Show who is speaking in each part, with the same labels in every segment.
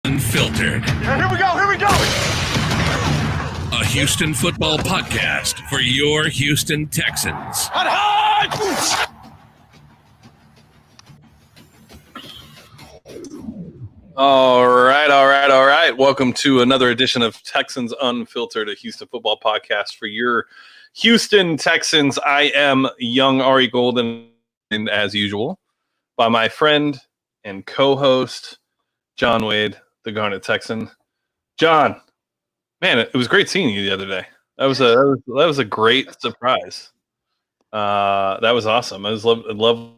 Speaker 1: Unfiltered.
Speaker 2: Here we go.
Speaker 1: A Houston football podcast for your Houston Texans.
Speaker 3: All right. Welcome to another edition of Texans Unfiltered, a Houston football podcast for your Houston Texans. I am young Ari Golden, and as usual, by my friend and co-host, John Wade, the Garnet Texan. John, man, it was great seeing you the other day. That was a great surprise. That was awesome. I'd love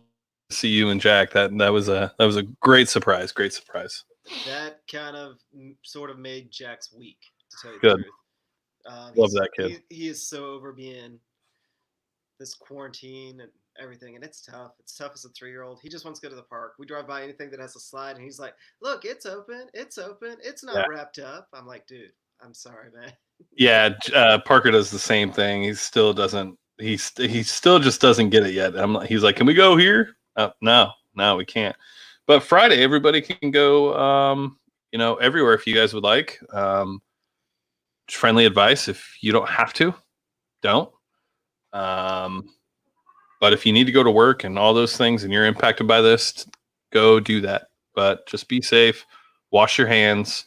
Speaker 3: to see you and Jack. That was a great surprise. Great surprise.
Speaker 4: That kind of sort of made Jack's week, to tell you
Speaker 3: Good.
Speaker 4: the truth.
Speaker 3: Love that kid.
Speaker 4: He is so over being this quarantine and everything, and it's tough. It's tough as a 3-year-old. He just wants to go to the park. We drive by anything that has a slide, and he's like, "Look, it's open. It's not wrapped up." I'm like, "Dude, I'm sorry, man."
Speaker 3: Yeah, Parker does the same thing. He still doesn't. He still just doesn't get it yet. He's like, "Can we go here?" No, we can't. But Friday, everybody can go. Everywhere if you guys would like. Just friendly advice: if you don't have to, don't. But if you need to go to work and all those things, and you're impacted by this, go do that. But just be safe. Wash your hands.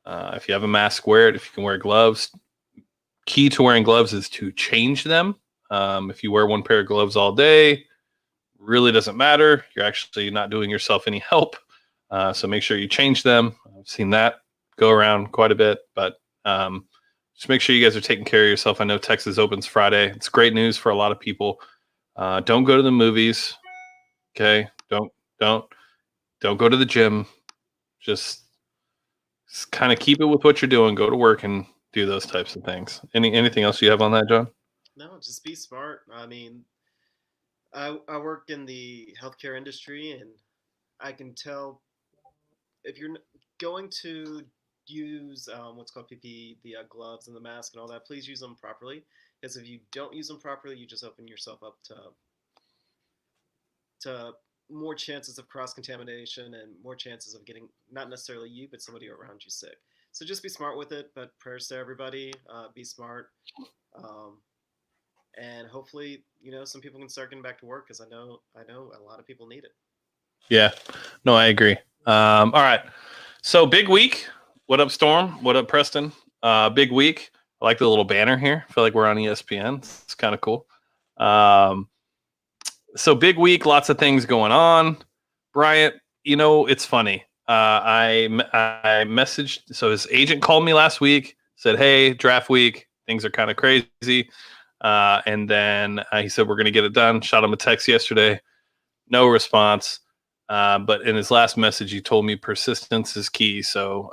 Speaker 3: If you have a mask, wear it. If you can wear gloves, key to wearing gloves is to change them. If you wear one pair of gloves all day, really doesn't matter. You're actually not doing yourself any help. So make sure you change them. I've seen that go around quite a bit, but just make sure you guys are taking care of yourself. I know Texas opens Friday. It's great news for a lot of people. Don't go to the movies. Okay. Don't go to the gym. Just kind of keep it with what you're doing. Go to work and do those types of things. Anything else you have on that, John?
Speaker 4: No, just be smart. I mean, I work in the healthcare industry, and I can tell if you're going to use what's called PPE, the gloves and the mask and all that, please use them properly. Because if you don't use them properly, you just open yourself up to more chances of cross-contamination and more chances of getting, not necessarily you, but somebody around you sick. So just be smart with it, but prayers to everybody. Be smart. And hopefully, some people can start getting back to work, because I know a lot of people need it.
Speaker 3: Yeah, no, I agree. All right. So big week. What up, Storm? What up, Preston? Big week. I like the little banner here. I feel like we're on ESPN. It's kind of cool. So big week, lots of things going on. Bryant, it's funny. I messaged. So his agent called me last week, said, "Hey, draft week, things are kind of crazy." And then he said, "We're going to get it done." Shot him a text yesterday. No response. But in his last message, he told me persistence is key. So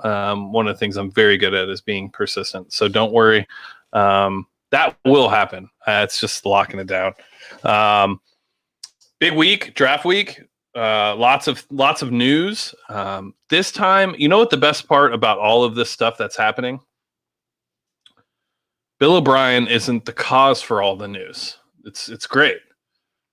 Speaker 3: one of the things I'm very good at is being persistent. So don't worry. That will happen. It's just locking it down. Big week, draft week. Lots of news. This time, you know what the best part about all of this stuff that's happening? Bill O'Brien isn't the cause for all the news. It's great.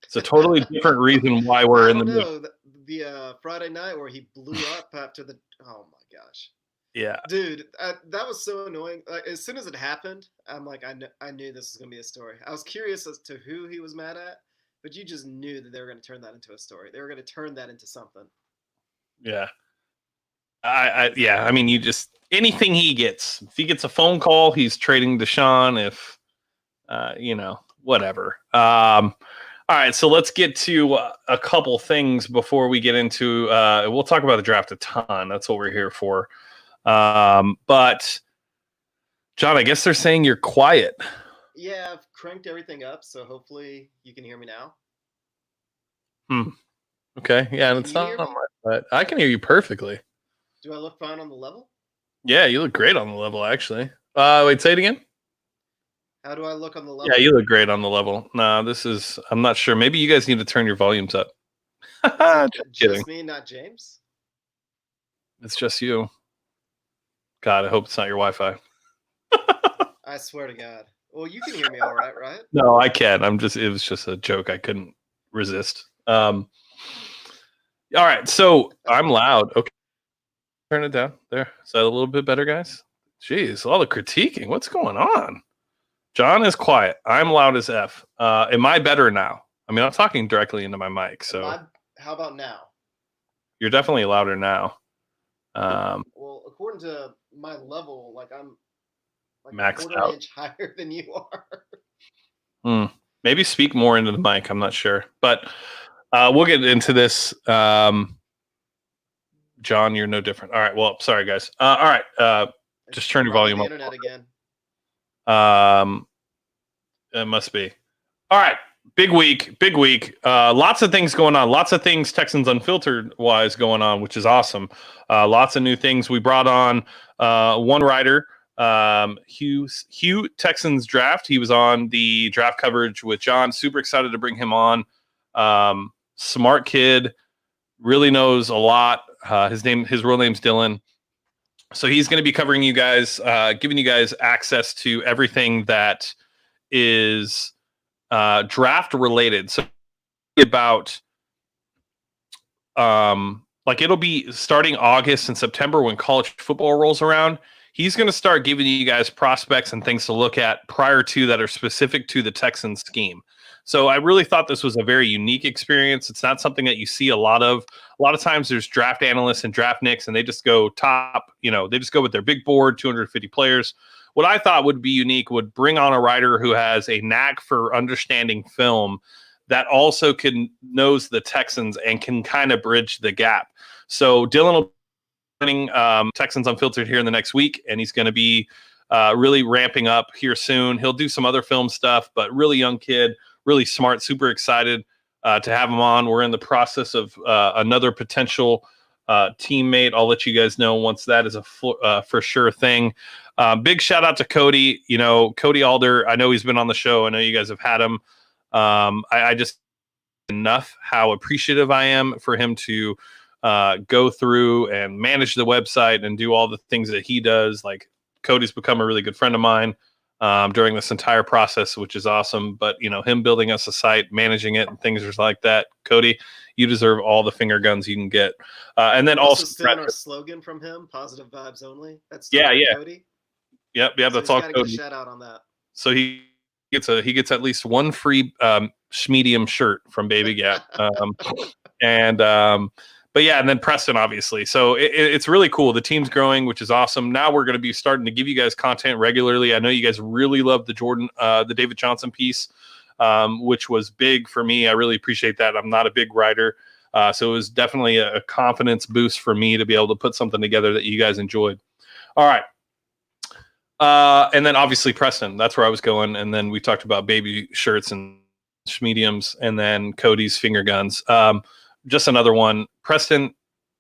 Speaker 3: It's a totally different reason why we're in the news.
Speaker 4: The Friday night where he blew up after the – oh, my gosh.
Speaker 3: Yeah.
Speaker 4: Dude, that was so annoying. Like, as soon as it happened, I'm like, I knew this was going to be a story. I was curious as to who he was mad at, but you just knew that they were going to turn that into a story. They were going to turn that into something.
Speaker 3: Yeah. I mean, you just – anything he gets. If he gets a phone call, he's trading Deshaun. If, whatever. All right, so let's get to a couple things before we get into we'll talk about the draft a ton. That's what we're here for. But, John, I guess they're saying you're quiet.
Speaker 4: Yeah, I've cranked everything up, so hopefully you can hear me now.
Speaker 3: Okay, yeah, and it's not much, but I can hear you perfectly.
Speaker 4: Do I look fine on the level?
Speaker 3: Yeah, you look great on the level, actually. Wait, say it again.
Speaker 4: How do I look on the level?
Speaker 3: Yeah, you look great on the level. No, I'm not sure. Maybe you guys need to turn your volumes up.
Speaker 4: Just me, not James?
Speaker 3: It's just you. God, I hope it's not your Wi-Fi.
Speaker 4: I swear to God. Well, you can hear me all right, right?
Speaker 3: No, I can't. It was just a joke. I couldn't resist. All right, so I'm loud. Okay. Turn it down. There. Is that a little bit better, guys? Jeez, all the critiquing. What's going on? John is quiet. I'm loud as F. Am I better now? I mean, I'm talking directly into my mic, so
Speaker 4: How about now?
Speaker 3: you're definitely louder now.
Speaker 4: Well, according to my level, like I'm like
Speaker 3: Maxed
Speaker 4: a quarter
Speaker 3: out.
Speaker 4: inch higher than you are.
Speaker 3: Maybe speak more into the mic. I'm not sure, but we'll get into this. John, you're no different. All right. Well, sorry, guys. All right. Just turn your volume
Speaker 4: the
Speaker 3: up.
Speaker 4: internet again.
Speaker 3: It must be. All right. Big week. Lots of things going on. Lots of things Texans Unfiltered wise going on, which is awesome. Lots of new things. We brought on one writer, Hugh Texans Draft. He was on the draft coverage with John. Super excited to bring him on. Smart kid, really knows a lot. His real name's Dylan. So he's going to be covering you guys, giving you guys access to everything that is draft related. So about like it'll be starting August and September when college football rolls around. He's going to start giving you guys prospects and things to look at prior to that are specific to the Texans scheme. So I really thought this was a very unique experience. It's not something that you see a lot of. A lot of times there's draft analysts and draft nicks, and they just go top, they just go with their big board, 250 players. What I thought would be unique would bring on a writer who has a knack for understanding film that also knows the Texans and can kind of bridge the gap. So Dylan will be running Texans Unfiltered here in the next week, and he's going to be really ramping up here soon. He'll do some other film stuff, but really young kid, really smart, super excited to have him on. We're in the process of another potential teammate. I'll let you guys know once that is a for sure thing. Big shout out to Cody. Cody Alder. I know he's been on the show. I know you guys have had him. I just enough how appreciative I am for him to go through and manage the website and do all the things that he does. Like Cody's become a really good friend of mine during this entire process, which is awesome. But him building us a site, managing it, and things like that. Cody, you deserve all the finger guns you can get. And then also
Speaker 4: stealing our slogan from him: positive vibes only. That's Cody.
Speaker 3: Yep. So that's all Cody.
Speaker 4: Shout out on that.
Speaker 3: So he gets at least one free Schmedium shirt from Baby Gap. But yeah, and then Preston, obviously. So it's really cool. The team's growing, which is awesome. Now we're going to be starting to give you guys content regularly. I know you guys really love the David Johnson piece, which was big for me. I really appreciate that. I'm not a big writer. So it was definitely a confidence boost for me to be able to put something together that you guys enjoyed. All right. And then obviously Preston, that's where I was going. And then we talked about baby shirts and mediums, and then Cody's finger guns. Just another one. Preston,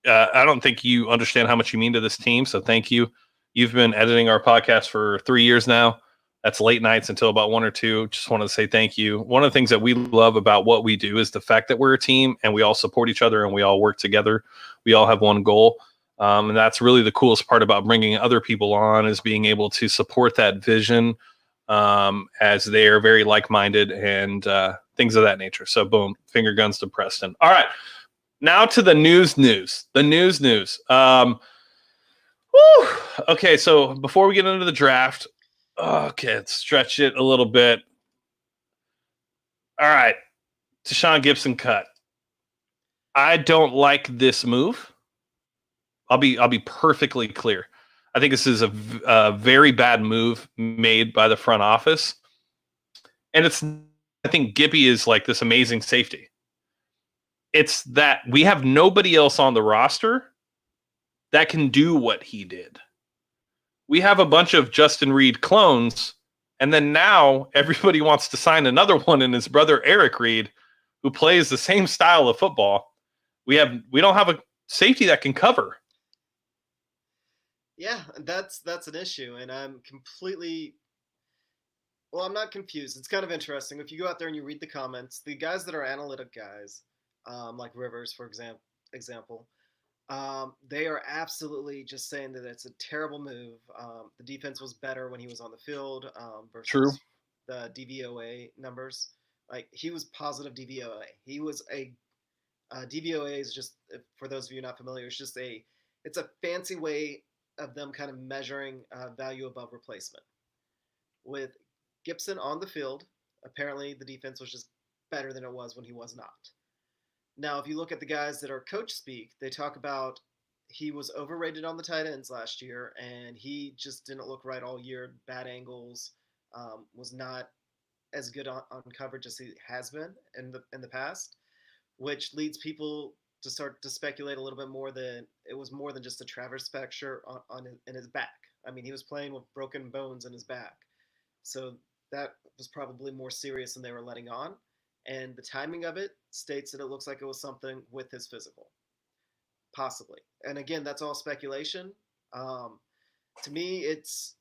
Speaker 3: I don't think you understand how much you mean to this team. So thank you. You've been editing our podcast for 3 years now. That's late nights until about 1 or 2. Just wanted to say thank you. One of the things that we love about what we do is the fact that we're a team and we all support each other and we all work together. We all have one goal. And that's really the coolest part about bringing other people on, is being able to support that vision as they are very like-minded and things of that nature. So boom, finger guns to Preston. All right, now to the news. The news. Okay, so before we get into the draft, let's stretch it a little bit. All right, Deshaun Gibson cut. I don't like this move. I'll be perfectly clear. I think this is a very bad move made by the front office. And I think Gippy is like this amazing safety. It's that we have nobody else on the roster that can do what he did. We have a bunch of Justin Reid clones, and then now everybody wants to sign another one in his brother Eric Reid, who plays the same style of football. We don't have a safety that can cover.
Speaker 4: Yeah, that's an issue, and I'm not confused. It's kind of interesting. If you go out there and you read the comments, the guys that are analytic guys, like Rivers, for example, they are absolutely just saying that it's a terrible move. The defense was better when he was on the field versus the DVOA numbers. Like, he was positive DVOA. He was DVOA is just, for those of you not familiar, it's it's a fancy way of them kind of measuring value above replacement. With Gibson on the field, apparently the defense was just better than it was when he was not. Now, if you look at the guys that are coach speak, they talk about he was overrated on the tight ends last year, and he just didn't look right all year. Bad angles, was not as good on coverage as he has been in the past, which leads people to start to speculate a little bit more that it was more than just a Travis fracture in his back. I mean, he was playing with broken bones in his back, so that was probably more serious than they were letting on. And the timing of it states that it looks like it was something with his physical, possibly. And again, that's all speculation. To me, it's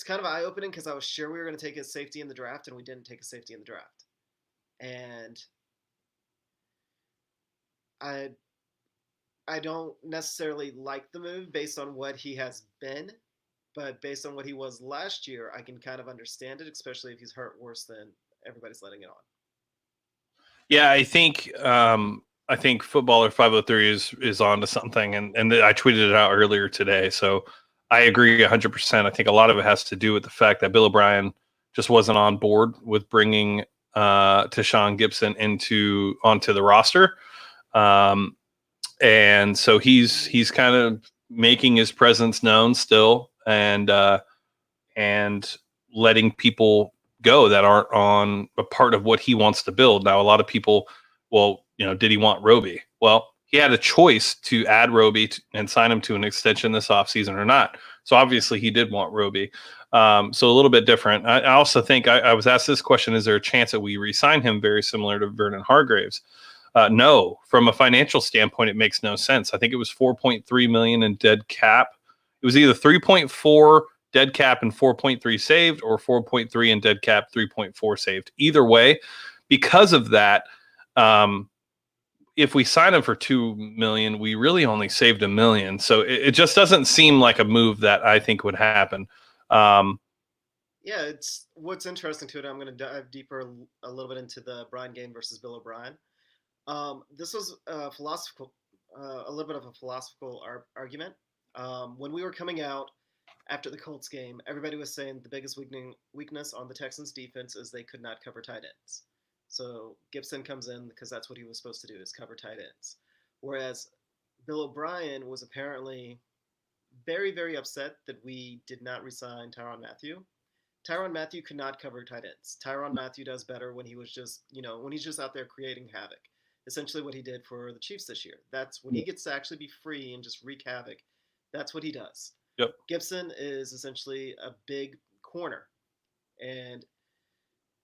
Speaker 4: kind of eye opening because I was sure we were going to take a safety in the draft, and we didn't take a safety in the draft. And I don't necessarily like the move based on what he has been, but based on what he was last year, I can kind of understand it, especially if he's hurt worse than everybody's letting it on.
Speaker 3: Yeah, I think Footballer 503 is on to something, and I tweeted it out earlier today. So I agree 100%. I think a lot of it has to do with the fact that Bill O'Brien just wasn't on board with bringing Tashawn Gibson onto the roster. And so he's kind of making his presence known still, and letting people go that aren't on a part of what he wants to build. Now, a lot of people, did he want Roby? Well, he had a choice to add Roby and sign him to an extension this offseason or not. So obviously he did want Roby. So a little bit different. I also think I was asked this question: is there a chance that we re-sign him, very similar to Vernon Hargraves? No, from a financial standpoint, it makes no sense. I think it was $4.3 million in dead cap. It was either 3.4 dead cap and 4.3 saved, or 4.3 in dead cap, 3.4 saved. Either way, because of that, if we sign him for $2 million, we really only saved $1 million. So it just doesn't seem like a move that I think would happen.
Speaker 4: Yeah, it's what's interesting to it. I'm going to dive deeper a little bit into the Brian Game versus Bill O'Brien. This was a little bit of a philosophical argument. When we were coming out after the Colts game, everybody was saying the biggest weakness on the Texans defense is they could not cover tight ends. So Gibson comes in because that's what he was supposed to do, is cover tight ends. Whereas Bill O'Brien was apparently very, very upset that we did not resign Tyrann Mathieu. Tyrann Mathieu could not cover tight ends. Tyrann Mathieu does better when he was just, when he's just out there creating havoc. Essentially what he did for the Chiefs this year. That's when he gets to actually be free and just wreak havoc. That's what he does.
Speaker 3: Yep.
Speaker 4: Gibson is essentially a big corner. And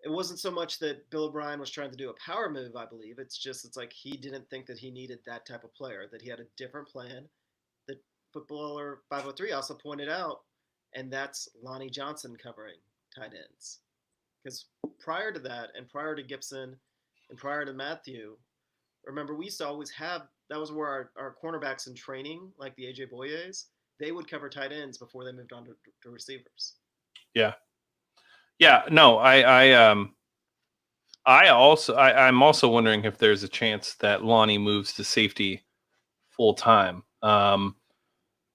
Speaker 4: it wasn't so much that Bill O'Brien was trying to do a power move, I believe. It's like he didn't think that he needed that type of player, that he had a different plan that Footballer 503 also pointed out, and that's Lonnie Johnson covering tight ends. Because prior to that, and prior to Gibson, and prior to Mathieu, remember, we used to always have, that was where our cornerbacks in training, like the AJ Boyes, they would cover tight ends before they moved on to receivers.
Speaker 3: Yeah. Yeah, no, I'm also wondering if there's a chance that Lonnie moves to safety full time.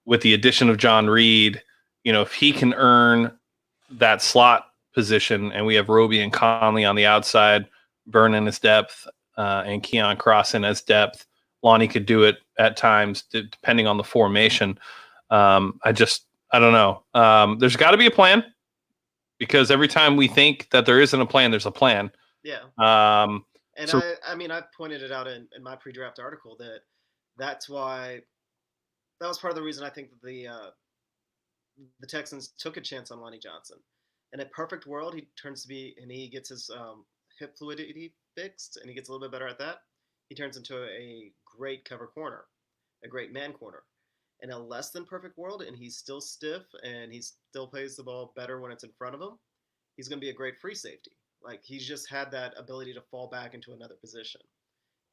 Speaker 3: With the addition of John Reid, if he can earn that slot position, and we have Roby and Conley on the outside, Vernon as depth, and Keon Crossan as depth, Lonnie could do it at times, depending on the formation. I don't know. There's got to be a plan, because every time we think that there isn't a plan, there's a plan.
Speaker 4: Yeah. And
Speaker 3: so,
Speaker 4: I pointed it out in my pre-draft article that was part of the reason I think that the Texans took a chance on Lonnie Johnson. In a perfect world, he gets his hip fluidity fixed, and he gets a little bit better at that. He turns into a great cover corner, a great man corner. In a less than perfect world, and he's still stiff, and he still plays the ball better when it's in front of him, he's going to be a great free safety. Like, he's just had that ability to fall back into another position.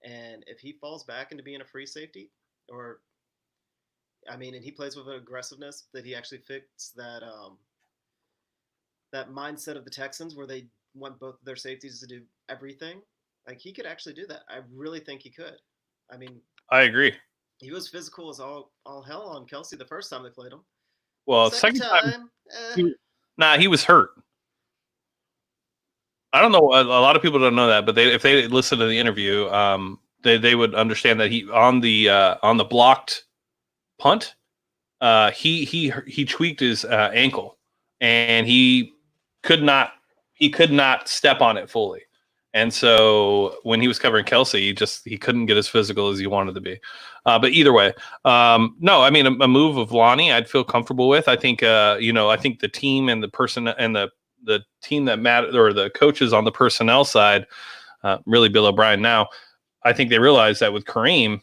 Speaker 4: And if he falls back into being a free safety, and he plays with an aggressiveness that he actually fits that mindset of the Texans where they want both of their safeties to do everything. Like, he could actually do that. I really think he could.
Speaker 3: I agree.
Speaker 4: He was physical as all hell on Kelsey the first time they played him.
Speaker 3: Well,
Speaker 4: Second time,
Speaker 3: he was hurt. I don't know. A lot of people don't know that, but if they listen to the interview, they would understand that he on the blocked punt, he tweaked his ankle, and he could not step on it fully. And so when he was covering Kelsey, he couldn't get as physical as he wanted to be. But either way, no, I mean a move of Lonnie, I'd feel comfortable with. I think I think the team and the person and the team that matter, or the coaches on the personnel side, really Bill O'Brien now, I think they realized that with Kareem,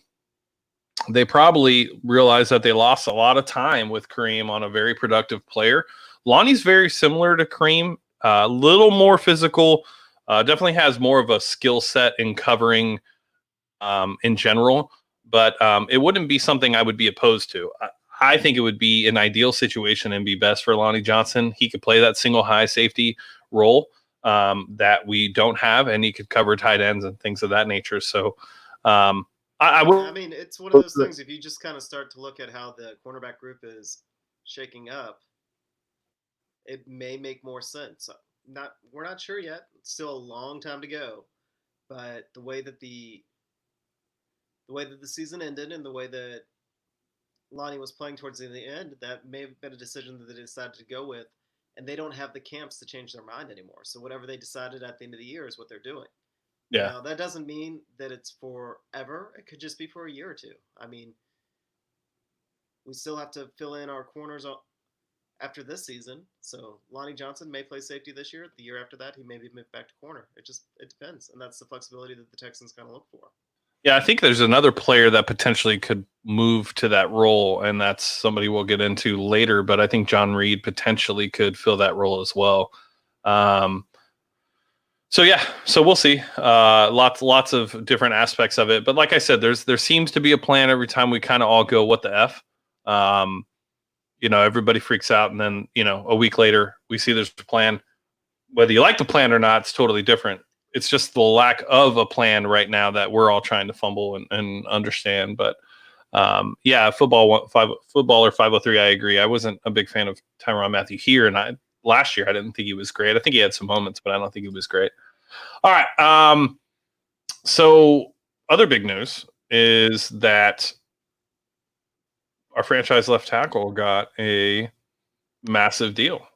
Speaker 3: they probably realized that they lost a lot of time with Kareem on a very productive player. Lonnie's very similar to Kareem, a little more physical, definitely has more of a skill set in covering in general, but it wouldn't be something I would be opposed to. I think it would be an ideal situation and be best for Lonnie Johnson. He could play that single high safety role that we don't have, and he could cover tight ends and things of that nature. So I
Speaker 4: mean, it's one of those things. If you just kind of start to look at how the cornerback group is shaking up, it may make more sense. We're not sure yet. It's still a long time to go, but the way that the season ended and the way that Lonnie was playing towards the end, that may have been a decision that they decided to go with, and they don't have the camps to change their mind anymore. So whatever they decided at the end of the year is what they're doing.
Speaker 3: Yeah.
Speaker 4: Now, that doesn't mean that it's forever. It could just be for a year or two. I mean, we still have to fill in our corners after this season. So Lonnie Johnson may play safety this year. The year after that, he may be moved back to corner. It depends, and that's the flexibility that the Texans kind of look for.
Speaker 3: Yeah, I think there's another player that potentially could move to that role, and that's somebody we'll get into later. But I think John Reid potentially could fill that role as well. So we'll see. Lots of different aspects of it. But like I said, there seems to be a plan every time we kind of all go, what the F? Everybody freaks out, and then, a week later we see there's a plan. Whether you like the plan or not, it's totally different. It's just the lack of a plan right now that we're all trying to fumble and understand. But football or 503, I agree. I wasn't a big fan of Tyrann Mathieu here, and last year I didn't think he was great. I think he had some moments, but I don't think he was great. All right. So other big news is that our franchise left tackle got a massive deal,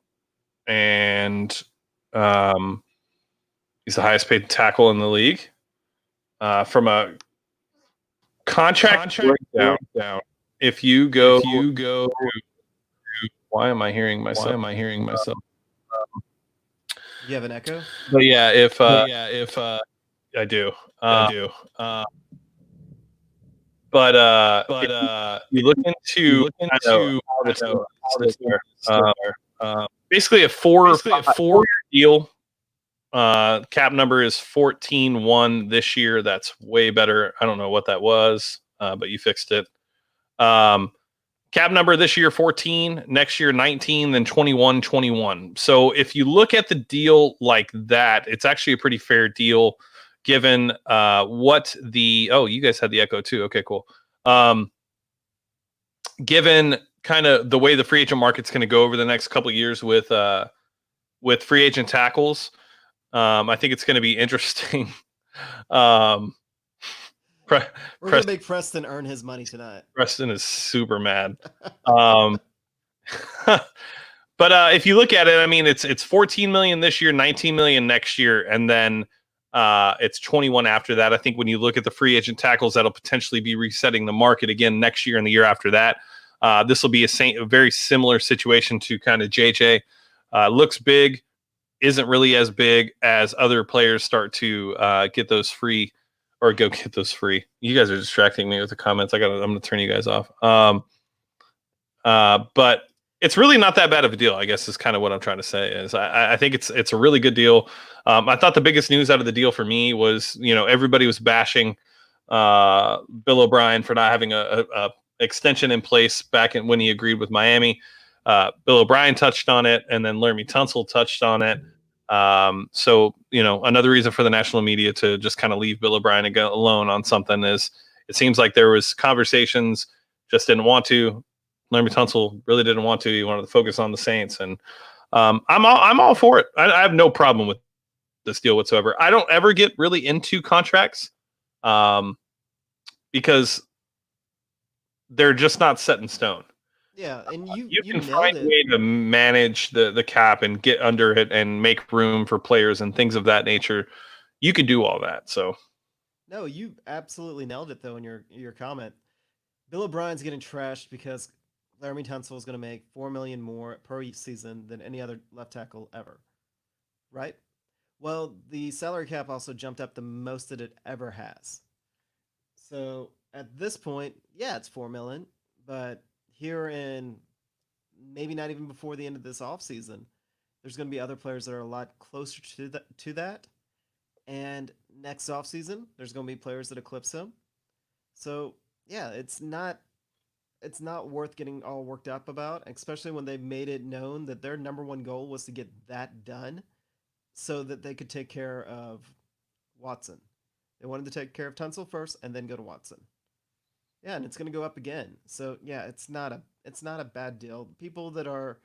Speaker 3: and he's the highest paid tackle in the league. From a contract breakdown, if you go, why am I hearing myself?
Speaker 2: You have an echo?
Speaker 3: But yeah, if I do. But you look into basically a four-year deal. Cap number is 14-1 this year. That's way better. I don't know what that was, but you fixed it. Cap number this year 14, next year 19, then 21. So if you look at the deal like that, it's actually a pretty fair deal given what you guys had the echo too. Okay, cool. Given kind of the way the free agent market's going to go over the next couple of years with free agent tackles, I think it's going to be interesting.
Speaker 2: We're going to make Preston earn his money tonight.
Speaker 3: Preston is super mad. But if you look at it, I mean, it's $14 million this year, $19 million next year, and then it's 21 after that. I think when you look at the free agent tackles, that'll potentially be resetting the market again next year and the year after that. This will be a very similar situation to kind of JJ. Looks big, isn't really as big as other players start to get those free. Or go get those free. You guys are distracting me with the comments. I'm going to turn you guys off. But it's really not that bad of a deal, I guess is kind of what I'm trying to say. Is I think it's a really good deal. I thought the biggest news out of the deal for me was, everybody was bashing Bill O'Brien for not having a extension in place back when he agreed with Miami. Bill O'Brien touched on it, and then Laramie Tunsil touched on it. So, another reason for the national media to just kind of leave Bill O'Brien alone on something is it seems like there was conversations, just didn't want to. Laremy Tunsil really didn't want to. He wanted to focus on the Saints, and I'm all for it. I have no problem with this deal whatsoever. I don't ever get really into contracts because they're just not set in stone.
Speaker 2: Yeah, and you
Speaker 3: can
Speaker 2: nailed
Speaker 3: find a
Speaker 2: it.
Speaker 3: way to manage the cap and get under it and make room for players and things of that nature. You can do all that. So
Speaker 2: No, you absolutely nailed it though in your comment. Bill O'Brien's getting trashed because Laremy Tunsil is going to make $4 million more per season than any other left tackle ever, right? Well, the salary cap also jumped up the most that it ever has. So at this point, yeah, it's $4 million, but here in maybe not even before the end of this offseason, there's going to be other players that are a lot closer to that. And next offseason, there's going to be players that eclipse him. So yeah, it's not worth getting all worked up about, especially when they've made it known that their number one goal was to get that done so that they could take care of Watson. They wanted to take care of Tunsil first and then go to Watson. Yeah, and it's going to go up again. So yeah, it's not a bad deal. People that are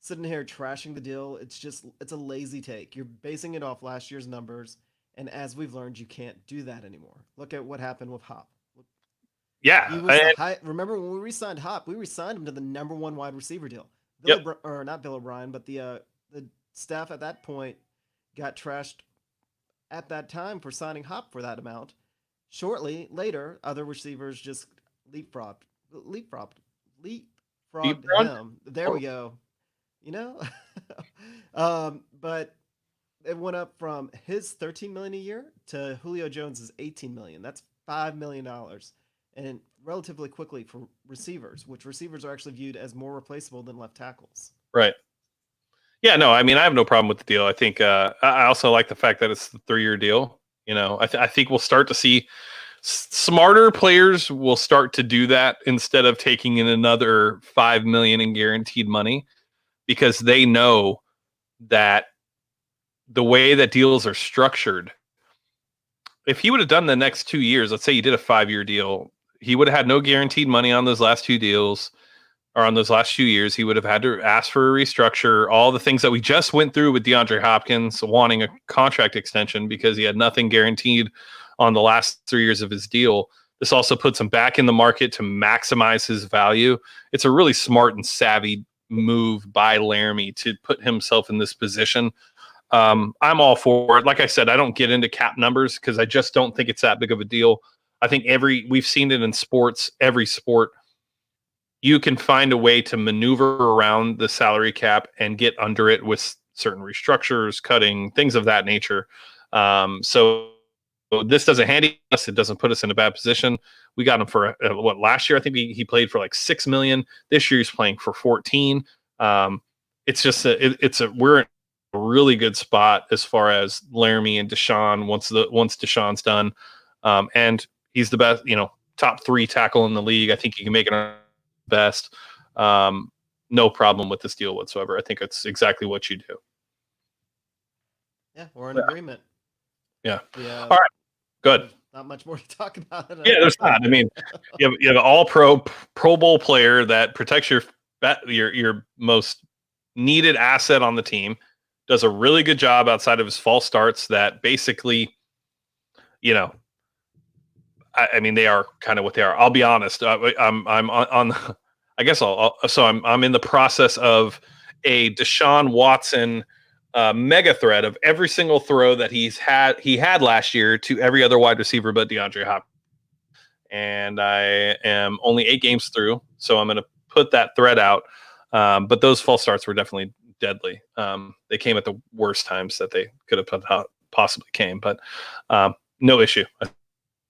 Speaker 2: sitting here trashing the deal, it's a lazy take. You're basing it off last year's numbers, and as we've learned, you can't do that anymore. Look at what happened with Hop.
Speaker 3: yeah,
Speaker 2: Remember when we re-signed Hop? We re-signed him to the number one wide receiver deal. Not Bill O'Brien, but the staff at that point got trashed at that time for signing Hop for that amount. Shortly later, other receivers just leapfrogged him. There we go. But it went up from his $13 million a year to Julio Jones's $18 million. That's $5 million, and relatively quickly for receivers, which receivers are actually viewed as more replaceable than left tackles.
Speaker 3: Right. Yeah, no, I mean, I have no problem with the deal. I think I also like the fact that it's the 3-year deal. I think we'll start to see smarter players will start to do that instead of taking in another $5 million in guaranteed money, because they know that the way that deals are structured, if he would have done the next 2 years, let's say he did a 5-year deal, he would have had no guaranteed money on those last 2 deals. Or on those last 2 years, he would have had to ask for a restructure, all the things that we just went through with DeAndre Hopkins wanting a contract extension because he had nothing guaranteed on the last 3 years of his deal. This also puts him back in the market to maximize his value. It's a really smart and savvy move by Laremy to put himself in this position. I'm all for it. Like I said, I don't get into cap numbers because I just don't think it's that big of a deal. I think we've seen it in sports, every sport. You can find a way to maneuver around the salary cap and get under it with certain restructures, cutting, things of that nature. So this doesn't handy us. It doesn't put us in a bad position. We got him for last year? I think he played for like $6 million. This year he's playing for 14. It's just we're in a really good spot as far as Laremy and Deshaun once Deshaun's done, and he's the best, top 3 tackle in the league. I think he can make it best. No problem with this deal whatsoever. I think it's exactly what you do.
Speaker 2: Yeah, we're in agreement.
Speaker 3: Yeah. All right. Good.
Speaker 2: Not much more to talk about.
Speaker 3: Yeah, there's not. I mean, you have an Pro Bowl player that protects your most needed asset on the team. Does a really good job outside of his false starts. That basically, I mean, they are kind of what they are. I'll be honest. I'm on. I guess I'm in the process of a Deshaun Watson mega thread of every single throw that he had last year to every other wide receiver but DeAndre Hopkins. And I am only 8 games through, so I'm going to put that thread out. But those false starts were definitely deadly. They came at the worst times that they could have possibly came, but no issue.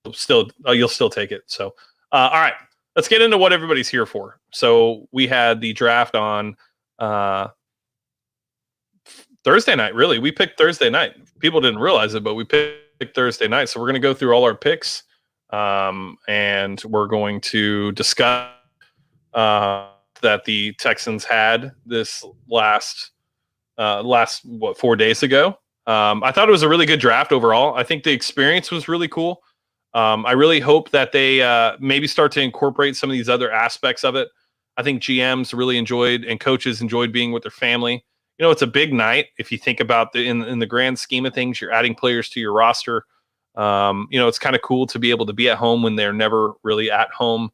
Speaker 3: You'll still take it. So, all right, let's get into what everybody's here for. So we had the draft on Thursday night. Really, we picked Thursday night. People didn't realize it, but we picked Thursday night. So we're going to go through all our picks, and we're going to discuss that the Texans had this last 4 days ago. I thought it was a really good draft overall. I think the experience was really cool. I really hope that they maybe start to incorporate some of these other aspects of it. I think GMs really enjoyed and coaches enjoyed being with their family. It's a big night if you think about in the grand scheme of things. You're adding players to your roster. It's kind of cool to be able to be at home when they're never really at home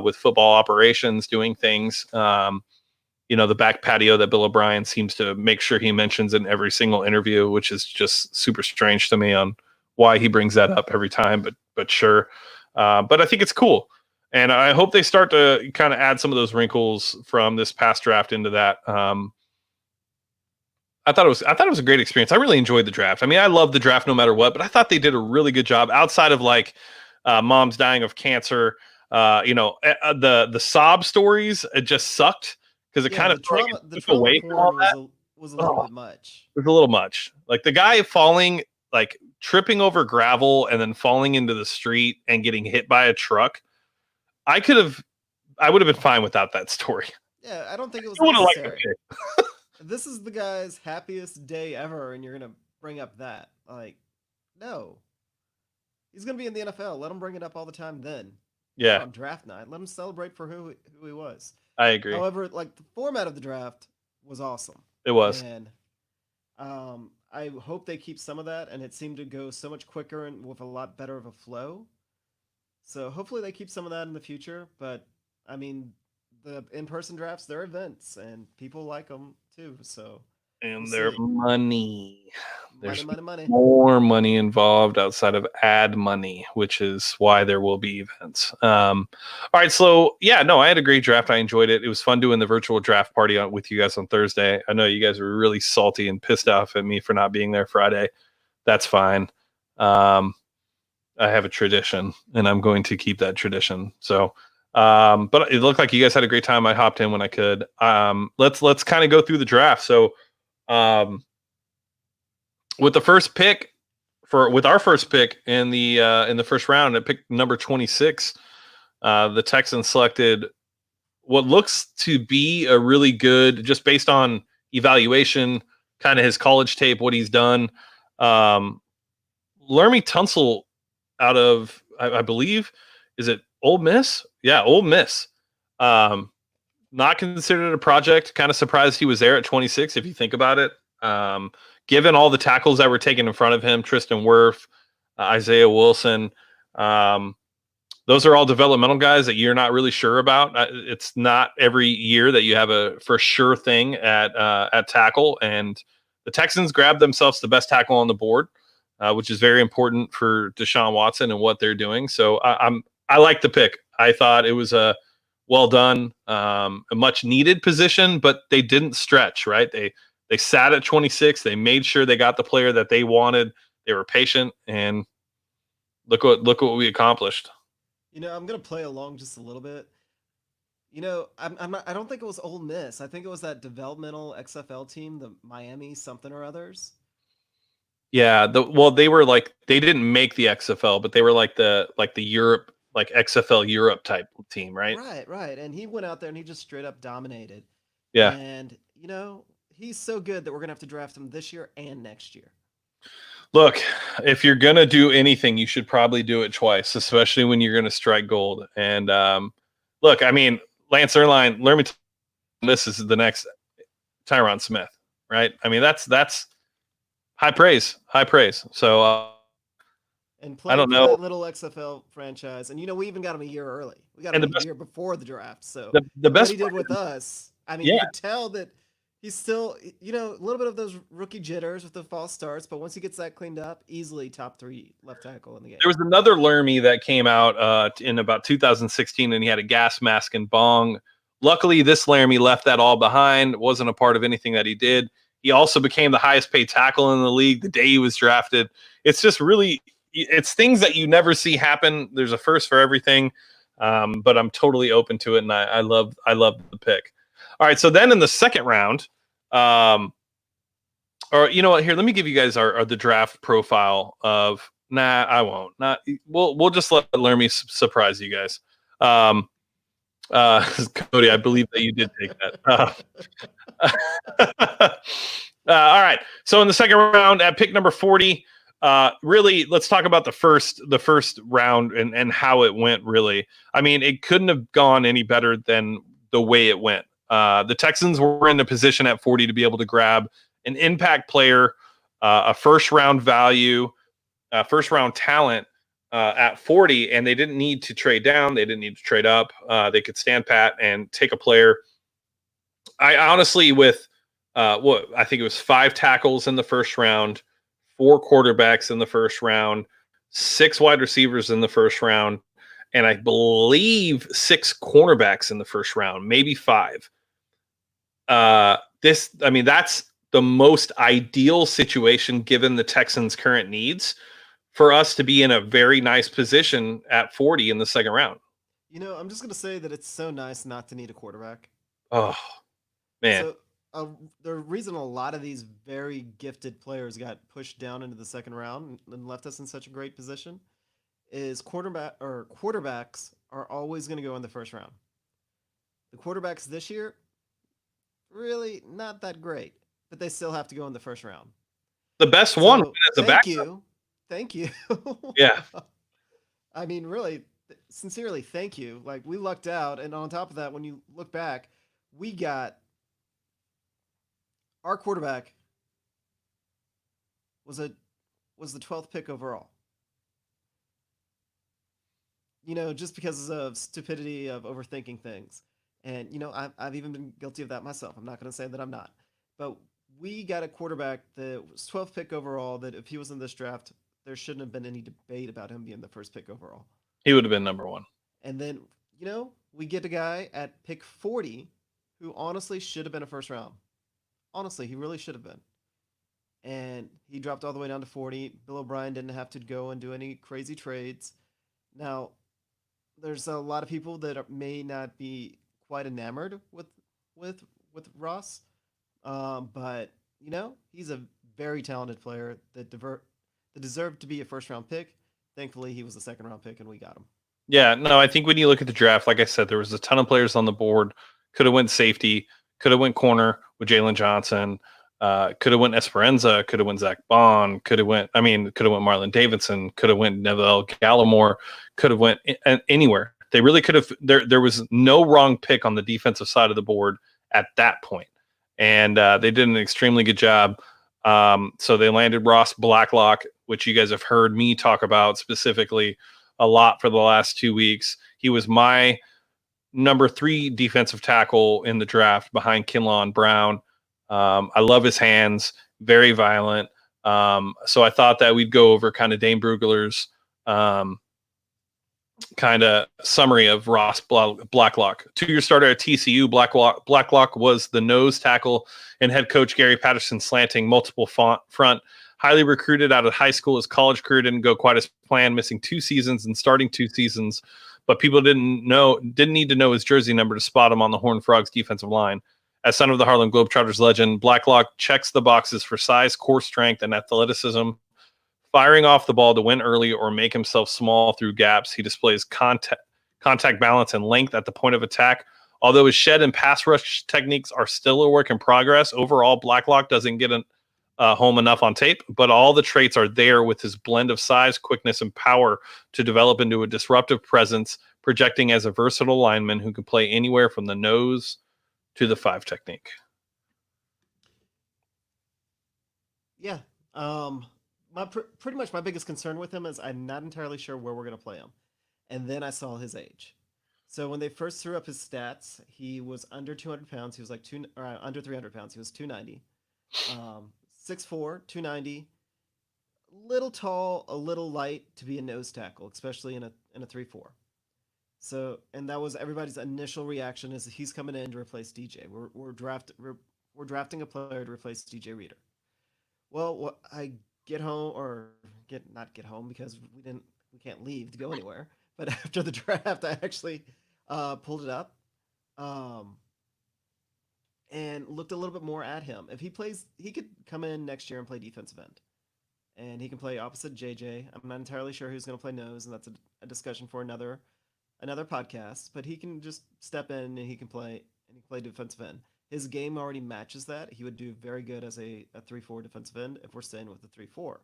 Speaker 3: with football operations, doing things. The back patio that Bill O'Brien seems to make sure he mentions in every single interview, which is just super strange to me on why he brings that up every time, but sure. But I think it's cool. And I hope they start to kind of add some of those wrinkles from this past draft into that. I thought it was a great experience. I really enjoyed the draft. I mean, I love the draft no matter what, but I thought they did a really good job outside of like moms dying of cancer. The sob stories, it just sucked because it kind of
Speaker 2: the
Speaker 3: took away from all that.
Speaker 2: Was a little bit much.
Speaker 3: It was a little much. Like the guy falling, like tripping over gravel and then falling into the street and getting hit by a truck. I would have been fine without that story.
Speaker 2: Yeah, I don't think it was
Speaker 3: necessary.
Speaker 2: This is the guy's happiest day ever, and you're gonna bring up that. Like, no. He's gonna be in the NFL. Let him bring it up all the time then.
Speaker 3: Yeah.
Speaker 2: On draft night. Let him celebrate for who he was.
Speaker 3: I agree.
Speaker 2: However, like the format of the draft was awesome.
Speaker 3: It was.
Speaker 2: And I hope they keep some of that, and it seemed to go so much quicker and with a lot better of a flow. So hopefully they keep some of that in the future. But I mean, the in-person drafts, they're events, and people like them too. So
Speaker 3: they're money. There's
Speaker 2: money.
Speaker 3: more money involved outside of ad money, which is why there will be events. All right, so yeah, no, I had a great draft. I enjoyed it. It was fun doing the virtual draft party with you guys on Thursday. I know you guys were really salty and pissed off at me for not being there Friday. That's fine. I have a tradition, and I'm going to keep that tradition. So, but it looked like you guys had a great time. I hopped in when I could. Let's kind of go through the draft. So, with our first pick in the first round at pick number 26, the Texans selected what looks to be a really good, just based on evaluation, kind of his college tape, what he's done. Laremy Tunsil out of, I believe, is it Ole Miss? Yeah, Ole Miss. Not considered a project. Kind of surprised he was there at 26, if you think about it. Given all the tackles that were taken in front of him, Tristan Wirth, Isaiah Wilson, those are all developmental guys that you're not really sure about. It's not every year that you have a for sure thing at tackle, and the Texans grabbed themselves the best tackle on the board, which is very important for Deshaun Watson and what they're doing. So I like the pick. I thought it was a well done, a much needed position, but they didn't stretch, right? They sat at 26. They made sure they got the player that they wanted. They were patient, and look what we accomplished.
Speaker 2: I'm gonna play along just a little bit. I don't think it was Ole Miss. I think it was that developmental XFL team, the Miami something or others.
Speaker 3: Yeah, they were like, they didn't make the XFL, but they were like the Europe, like XFL Europe type team, right?
Speaker 2: Right. And he went out there and he just straight up dominated.
Speaker 3: Yeah.
Speaker 2: And he's so good that we're gonna have to draft him this year and next year.
Speaker 3: Look, if you're gonna do anything, you should probably do it twice, especially when you're gonna strike gold. And look, I mean, Lance Erline, this is the next Tyron Smith, right? I mean, that's high praise. So
Speaker 2: and
Speaker 3: I don't know,
Speaker 2: that little XFL franchise, and we even got him a year early. We got him a year before the draft. So
Speaker 3: the best
Speaker 2: what he did with us, I mean, you could tell that he's still, a little bit of those rookie jitters with the false starts, but once he gets that cleaned up, easily top 3 left tackle in the game.
Speaker 3: There was another Lermy that came out in about 2016, and he had a gas mask and bong. Luckily, this Laramie left that all behind. It wasn't a part of anything that he did. He also became the highest paid tackle in the league the day he was drafted. It's just really, it's things that you never see happen. There's a first for everything, but I'm totally open to it, and I love the pick. All right, so then in the second round, or you know what? Here, let me give you guys the draft profile of. Nah, I won't. We'll just let Lermy surprise you guys. Cody, I believe that you did take that. All right. So in the second round, at pick number 40, Really, let's talk about the first round and how it went. Really, I mean, it couldn't have gone any better than the way it went. The Texans were in a position at 40 to be able to grab an impact player, a first round value, first round talent at 40, and they didn't need to trade down. They didn't need to trade up. They could stand pat and take a player. I honestly, with what I think it was 5 tackles in the first round, 4 quarterbacks in the first round, 6 wide receivers in the first round, and I believe 6 cornerbacks in the first round, maybe 5. That's the most ideal situation given the Texans' current needs for us to be in a very nice position at 40 in the second round.
Speaker 2: I'm just gonna say that it's so nice not to need a quarterback.
Speaker 3: Oh, man.
Speaker 2: So the reason a lot of these very gifted players got pushed down into the second round and left us in such a great position is quarterbacks are always going to go in the first round. The quarterbacks this year, really not that great, but they still have to go in the first round.
Speaker 3: The best one as a backup.
Speaker 2: Thank you.
Speaker 3: Yeah.
Speaker 2: I mean, really, sincerely, thank you. Like, we lucked out, and on top of that, when you look back, we got our quarterback was the 12th pick overall. Just because of stupidity of overthinking things. And, I've even been guilty of that myself. I'm not going to say that I'm not. But we got a quarterback that was 12th pick overall that if he was in this draft, there shouldn't have been any debate about him being the first pick overall.
Speaker 3: He would have been number 1.
Speaker 2: And then, we get a guy at pick 40 who honestly should have been a first round. Honestly, he really should have been. And he dropped all the way down to 40. Bill O'Brien didn't have to go and do any crazy trades. Now, there's a lot of people that may not be quite enamored with Ross. But, he's a very talented player that deserved to be a first-round pick. Thankfully, he was a second-round pick, and we got him.
Speaker 3: Yeah, no, I think when you look at the draft, like I said, there was a ton of players on the board. Could have went safety. Could have went corner with Jalen Johnson. Could have went Esperanza. Could have went Zach Bond. Could have went Marlon Davidson. Could have went Neville Gallimore. Could have went anywhere. They really could have. There was no wrong pick on the defensive side of the board at that point, and they did an extremely good job. So they landed Ross Blacklock, which you guys have heard me talk about specifically a lot for the last 2 weeks. He was my number 3 defensive tackle in the draft behind Kinlaw Brown. I love his hands, very violent. So I thought that we'd go over kind of Dane Brugler's kind of summary of Ross Blacklock. 2-year starter at TCU, Blacklock was the nose tackle and head coach Gary Patterson slanting multiple front. Highly recruited out of high school. His college career didn't go quite as planned, missing 2 seasons and starting 2 seasons. But people didn't need to know his jersey number to spot him on the Horned Frogs defensive line. As son of the Harlem Globetrotters legend, Blacklock checks the boxes for size, core strength, and athleticism. Firing off the ball to win early or make himself small through gaps, he displays contact balance and length at the point of attack. Although his shed and pass rush techniques are still a work in progress, overall, Blacklock doesn't get home enough on tape, but all the traits are there with his blend of size, quickness, and power to develop into a disruptive presence, projecting as a versatile lineman who can play anywhere from the nose to the 5 technique.
Speaker 2: Yeah. Pretty much my biggest concern with him is I'm not entirely sure where we're going to play him. And then I saw his age. So when they first threw up his stats, he was under 200 pounds. He was like under 300 pounds. He was 290. 6'4", 290. Little tall, a little light to be a nose tackle, especially in a 3-4. So, and that was everybody's initial reaction is he's coming in to replace DJ. We're drafting a player to replace DJ Reader. Well, I not get home because we can't leave to go anywhere. But after the draft, I actually pulled it up and looked a little bit more at him. If he plays, he could come in next year and play defensive end, and he can play opposite JJ. I'm not entirely sure who's going to play nose, and that's a discussion for another podcast. But he can just step in and he can play defensive end. His game already matches that. He would do very good as a 3-4 defensive end if we're staying with the 3-4.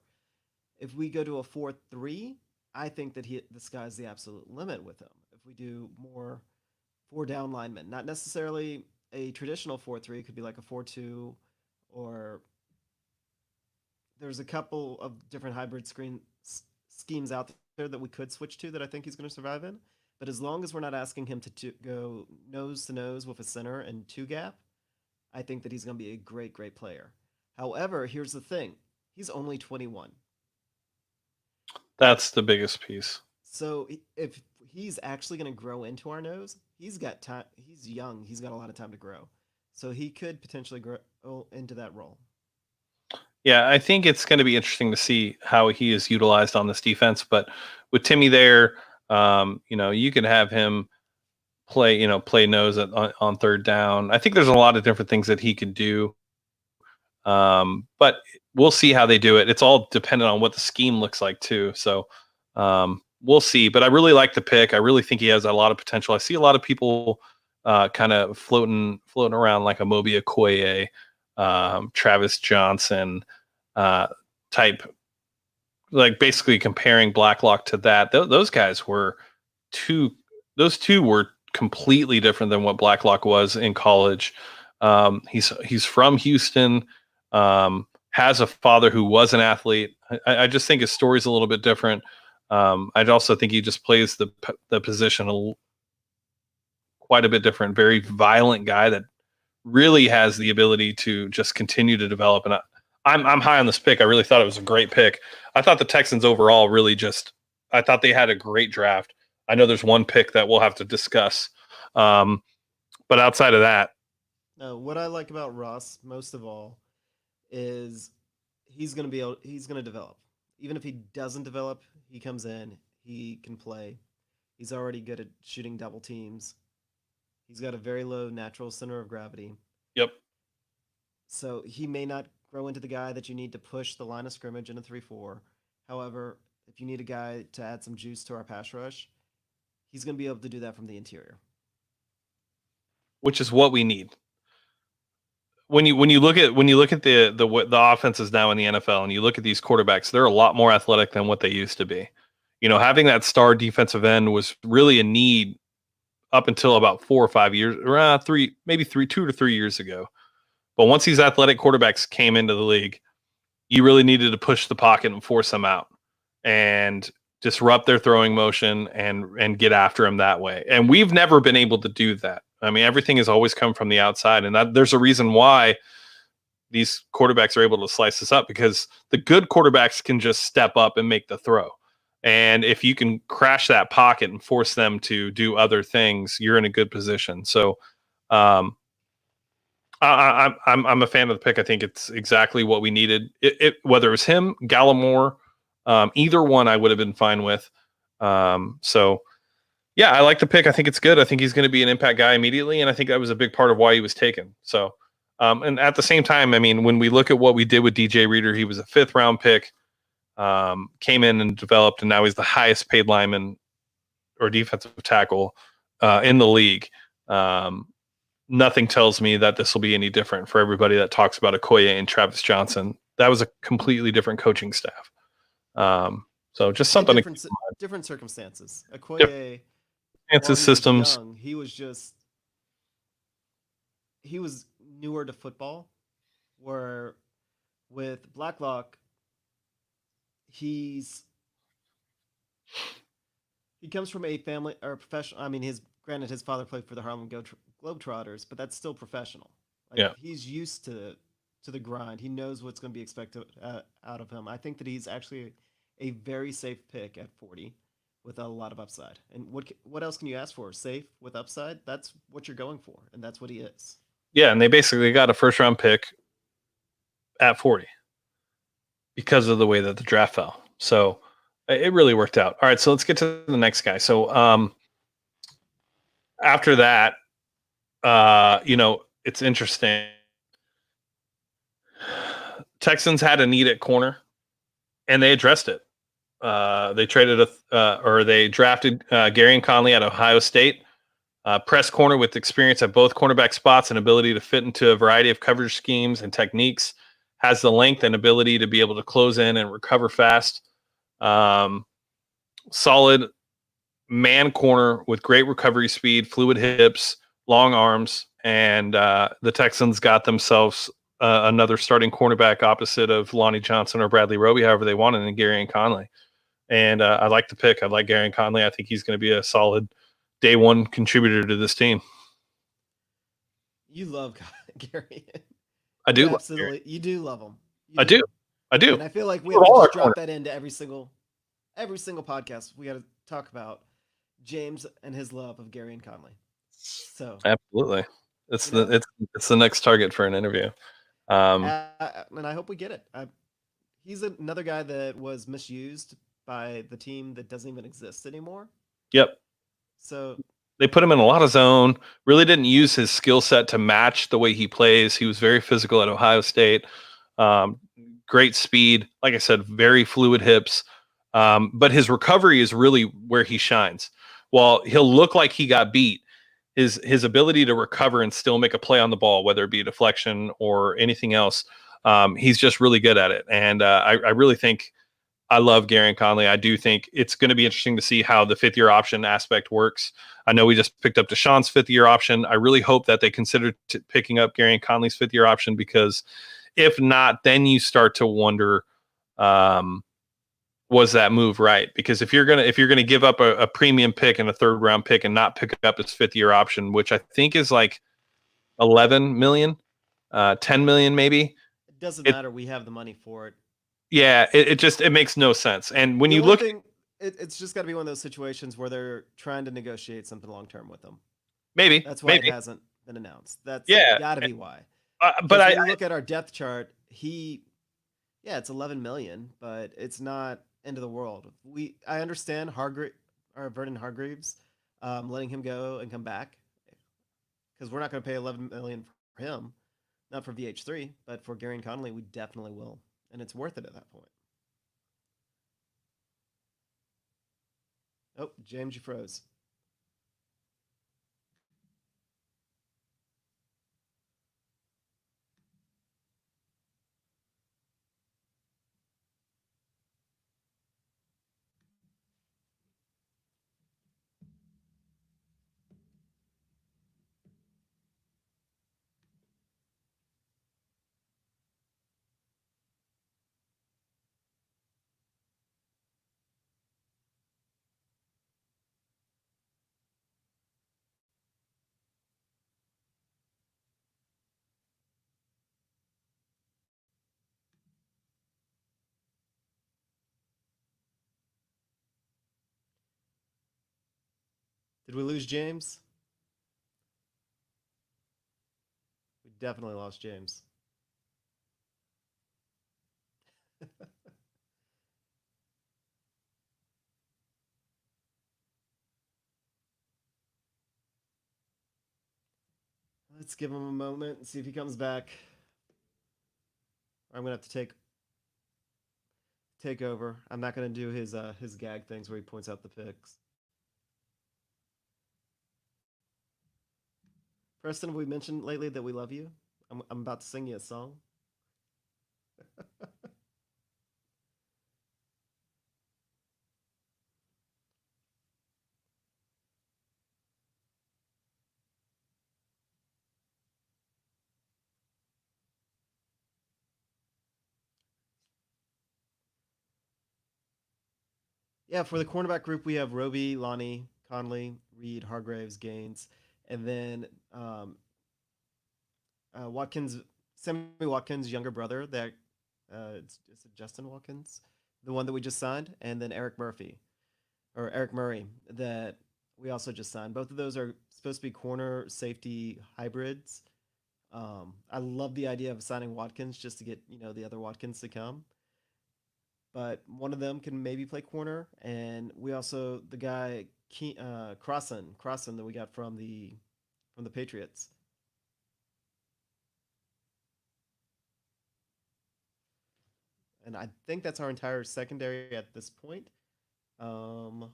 Speaker 2: If we go to a 4-3, I think that the sky's the absolute limit with him. If we do more 4 down linemen, not necessarily a traditional 4-3, it could be like a 4-2, or there's a couple of different hybrid schemes out there that we could switch to that I think he's going to survive in. But as long as we're not asking him to go nose to nose with a center and 2 gap, I think that he's going to be a great, great player. However, here's the thing. He's only 21.
Speaker 3: That's the biggest piece.
Speaker 2: So if he's actually going to grow into our nose, he's got time. He's young. He's got a lot of time to grow. So he could potentially grow into that role.
Speaker 3: Yeah, I think it's going to be interesting to see how he is utilized on this defense. But with Timmy there, you can have him play nose on 3rd down. I think there's a lot of different things that he could do. But we'll see how they do it. It's all dependent on what the scheme looks like too. So we'll see. But I really like the pick. I really think he has a lot of potential. I see a lot of people kind of floating around like a Moby Okoye, Travis Johnson type, like basically comparing Blacklock to that. Those guys were those two were completely different than what Blacklock was in college. He's from Houston, has a father who was an athlete. I just think his story's a little bit different. I also think he just plays the position quite a bit different. Very violent guy that really has the ability to just continue to develop. And I'm high on this pick. I really thought it was a great pick. I thought the Texans overall I thought they had a great draft. I know there's one pick that we'll have to discuss. But outside of that.
Speaker 2: No, what I like about Ross most of all is he's going to develop. Even if he doesn't develop, he comes in, he can play. He's already good at shooting double teams. He's got a very low natural center of gravity.
Speaker 3: Yep.
Speaker 2: So he may not grow into the guy that you need to push the line of scrimmage in a 3-4. However, if you need a guy to add some juice to our pass rush, he's going to be able to do that from the interior.
Speaker 3: Which is what we need. When you look at the offenses now in the NFL and you look at these quarterbacks, they're a lot more athletic than what they used to be. Having that star defensive end was really a need up until about 4 or 5 years, around 2 to 3 years ago. But once these athletic quarterbacks came into the league, you really needed to push the pocket and force them out and disrupt their throwing motion and get after them that way. And we've never been able to do that. I mean, everything has always come from the outside, and there's a reason why these quarterbacks are able to slice this up, because the good quarterbacks can just step up and make the throw. And if you can crash that pocket and force them to do other things, you're in a good position. So I'm a fan of the pick. I think it's exactly what we needed. Whether it was him, Gallimore, either one I would have been fine with. So yeah, I like the pick. I think it's good. I think he's going to be an impact guy immediately, and I think that was a big part of why he was taken. So, and at the same time, I mean, when we look at what we did with DJ Reader, he was a 5th round pick, came in and developed, and now he's the highest paid lineman or defensive tackle in the league. Nothing tells me that this will be any different for everybody that talks about Okoye and Travis Johnson. That was a completely different coaching staff. So just something
Speaker 2: different circumstances. Okoye,
Speaker 3: systems.
Speaker 2: Young, he was newer to football, where with Blacklock, he comes from a family or professional. I mean, his father played for the Harlem Globetrotters, but that's still professional. He's used to the grind. He knows what's going to be expected out of him. I think that he's actually a very safe pick at 40 with a lot of upside. And what else can you ask for? Safe with upside? That's what you're going for, and that's what he is.
Speaker 3: Yeah, and they basically got a 1st round pick at 40 because of the way that the draft fell. So it really worked out. All right, so let's get to the next guy. So after that, it's interesting. Texans had a need at corner, and they addressed it. They drafted Gary Conley at Ohio State, press corner with experience at both cornerback spots and ability to fit into a variety of coverage schemes and techniques, has the length and ability to be able to close in and recover fast. Solid man corner with great recovery speed, fluid hips, long arms, and the Texans got themselves another starting cornerback opposite of Lonnie Johnson or Bradley Roby, however they wanted, and Gary Conley. And I like the pick. I like Gary Conley. I think he's going to be a solid day one contributor to this team.
Speaker 2: You love Gary.
Speaker 3: I do.
Speaker 2: Absolutely. You do love him.
Speaker 3: I do.
Speaker 2: And I feel like we have to just drop that into every single podcast. We got to talk about James and his love of Gary and Conley. So
Speaker 3: absolutely, it's the next target for an interview.
Speaker 2: And I hope we get it. He's another guy that was misused by the team that doesn't even exist anymore.
Speaker 3: Yep.
Speaker 2: So
Speaker 3: they put him in a lot of zone. Really didn't use his skill set to match the way he plays. He was very physical at Ohio State. Great speed. Like I said, very fluid hips. But his recovery is really where he shines. While he'll look like he got beat, his ability to recover and still make a play on the ball, whether it be a deflection or anything else, he's just really good at it. And I really think I love Gary Conley. I do think it's going to be interesting to see how the fifth-year option aspect works. I know we just picked up Deshaun's fifth-year option. I really hope that they consider picking up Gary Conley's fifth-year option, because if not, then you start to wonder, was that move right? Because if you're gonna give up a premium pick and a third-round pick and not pick up his fifth-year option, which I think is like 11 million, 10 million maybe.
Speaker 2: It doesn't matter. We have the money for it.
Speaker 3: Yeah, it makes no sense. And when you look,
Speaker 2: it's just got to be one of those situations where they're trying to negotiate something long term with them.
Speaker 3: Maybe
Speaker 2: that's why it hasn't been announced. That's got to be why.
Speaker 3: But
Speaker 2: when you look at our depth chart, it's 11 million, but it's not end of the world. I understand Vernon Hargreaves, letting him go and come back, because we're not going to pay 11 million for him, not for VH3, but for Gary Conley, we definitely will. And it's worth it at that point. Oh, James, you froze. Did we lose James? We definitely lost James. Let's give him a moment and see if he comes back. I'm gonna have to take over. I'm not gonna do his gag things where he points out the picks. Preston, have we mentioned lately that we love you? I'm about to sing you a song. Yeah, for the cornerback group, we have Roby, Lonnie, Conley, Reid, Hargraves, Gaines, and then Watkins, Sammy Watkins' younger brother. That it's Justin Watkins, the one that we just signed, and then Eric Murray, that we also just signed. Both of those are supposed to be corner safety hybrids. I love the idea of signing Watkins just to get the other Watkins to come. But one of them can maybe play corner, and we also the guy Crossan that we got from the Patriots. And I think that's our entire secondary at this point. I'm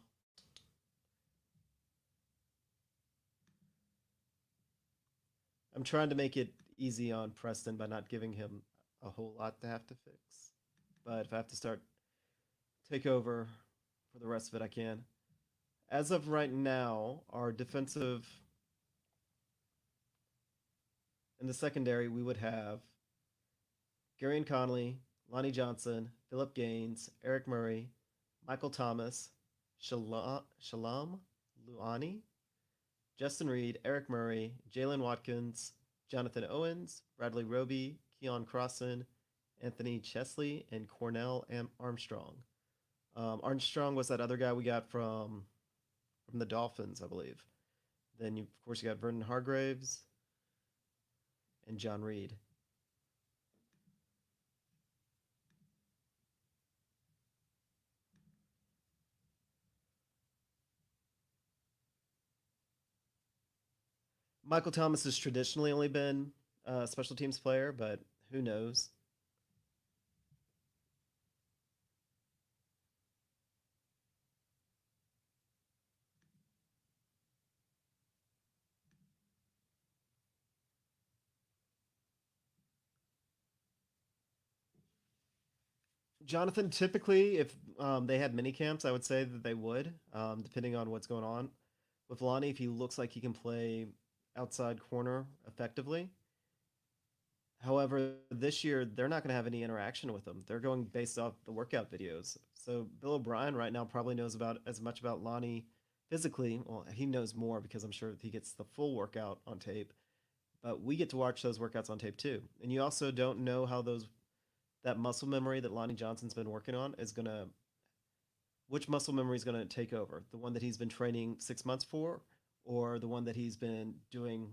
Speaker 2: trying to make it easy on Preston by not giving him a whole lot to have to fix. But if I have to start take over for the rest of it, I can. As of right now, our defensive in the secondary, we would have Gary Conley, Lonnie Johnson, Philip Gaines, Eric Murray, Michael Thomas, Shalom Luani, Justin Reid, Eric Murray, Jalen Watkins, Jonathan Owens, Bradley Roby, Keon Crossan, Anthony Chesley, and Cornell Armstrong. Armstrong was that other guy we got from the Dolphins, I believe. Then, of course, you got Vernon Hargraves and John Reed. Michael Thomas has traditionally only been a special teams player, but who knows? Jonathan, typically, if they had mini camps, I would say that they would, depending on what's going on. With Lonnie, if he looks like he can play outside corner effectively. However, this year, they're not going to have any interaction with him. They're going based off the workout videos. So Bill O'Brien right now probably knows about as much about Lonnie physically. Well, he knows more because I'm sure he gets the full workout on tape. But we get to watch those workouts on tape too. And you also don't know how that muscle memory that Lonnie Johnson's been working on is going to, which muscle memory is going to take over? The one that he's been training 6 months for, or the one that he's been doing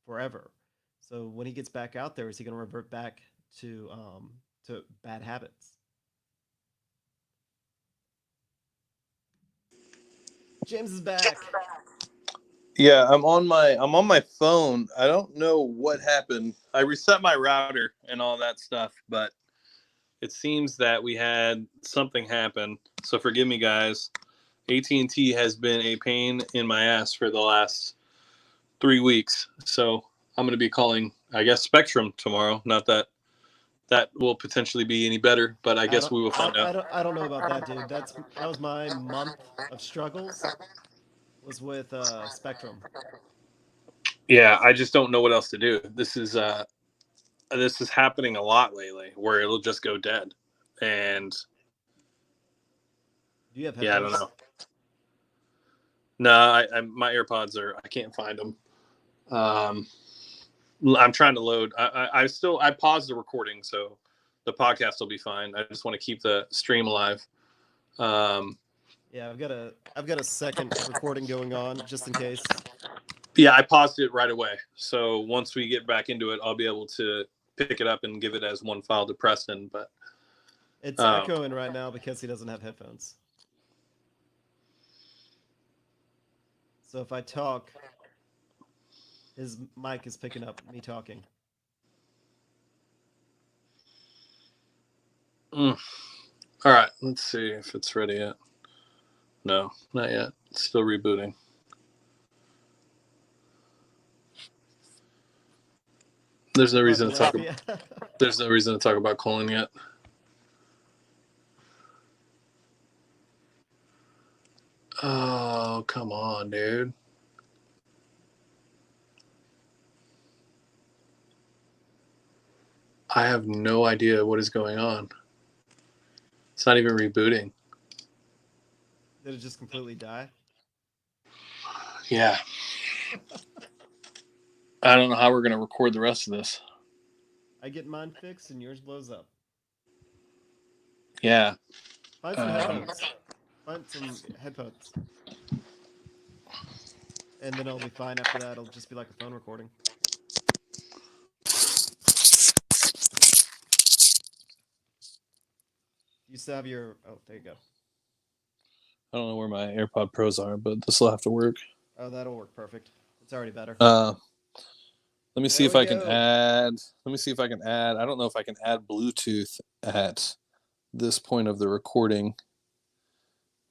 Speaker 2: forever? So when he gets back out there, is he going to revert back to bad habits? James is back.
Speaker 3: Yeah, I'm on my phone. I don't know what happened. I reset my router and all that stuff, but it seems that we had something happen. So forgive me, guys. AT&T has been a pain in my ass for the last 3 weeks. So I'm going to be calling, I guess, Spectrum tomorrow. Not that will potentially be any better, but I guess we will find out.
Speaker 2: I don't know about that, dude. That was my month of struggles. Was with Spectrum.
Speaker 3: Yeah, I just don't know what else to do. This is happening a lot lately, where it'll just go dead. And
Speaker 2: do you have headphones?
Speaker 3: Yeah, I don't know. No, my AirPods I can't find them. I'm trying to load. I paused the recording, so the podcast will be fine. I just want to keep the stream alive.
Speaker 2: Yeah, I've got a second recording going on just in case.
Speaker 3: Yeah, I paused it right away. So once we get back into it, I'll be able to pick it up and give it as one file to Preston. But
Speaker 2: it's echoing right now because he doesn't have headphones. So if I talk, his mic is picking up me talking.
Speaker 3: All right, let's see if it's ready yet. No, not yet. It's still rebooting. There's no reason to talk. There's no reason to talk about Colin yet. Oh, come on, dude. I have no idea what is going on. It's not even rebooting.
Speaker 2: Did it just completely die?
Speaker 3: Yeah. I don't know how we're going to record the rest of this.
Speaker 2: I get mine fixed and yours blows up.
Speaker 3: Yeah.
Speaker 2: Find some headphones. Find some headphones. And then it'll be fine after that. It'll just be like a phone recording. You still have your... Oh, there you go.
Speaker 3: I don't know where my AirPod Pros are, but this will have to work.
Speaker 2: Oh, that'll work perfect. It's already better.
Speaker 3: Let me see if I can add. Let me see if I can add. I don't know if I can add Bluetooth at this point of the recording.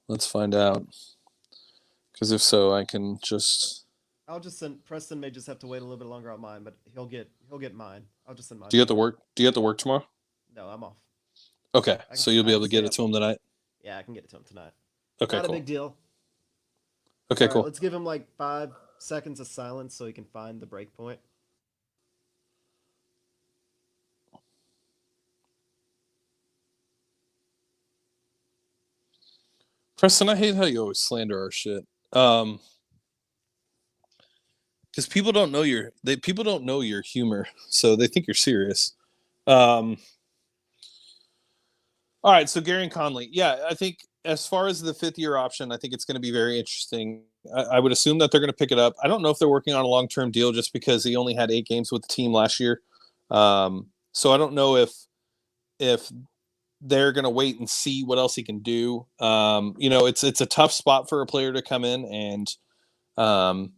Speaker 3: Let's find out. Because if so, I can just.
Speaker 2: I'll just send. Preston may just have to wait a little bit longer on mine, but he'll get mine. I'll just send mine.
Speaker 3: Do you have to work? Do you have to work tomorrow?
Speaker 2: No, I'm off.
Speaker 3: Okay, so you'll be able to get it to him tonight.
Speaker 2: Yeah, I can get it to him tonight.
Speaker 3: Okay,
Speaker 2: Not
Speaker 3: cool.
Speaker 2: a big deal.
Speaker 3: Okay,
Speaker 2: All right,
Speaker 3: cool.
Speaker 2: let's give him like 5 seconds of silence so he can find the break point.
Speaker 3: Preston, I hate how you always slander our shit. Because people don't know your humor, so they think you're serious. All right, so Gary and Conley. Yeah, I think as far as the 5th-year option, I think it's going to be very interesting. I would assume that they're going to pick it up. I don't know if they're working on a long-term deal just because he only had 8 games with the team last year. So I don't know if they're going to wait and see what else he can do. It's a tough spot for a player to come in and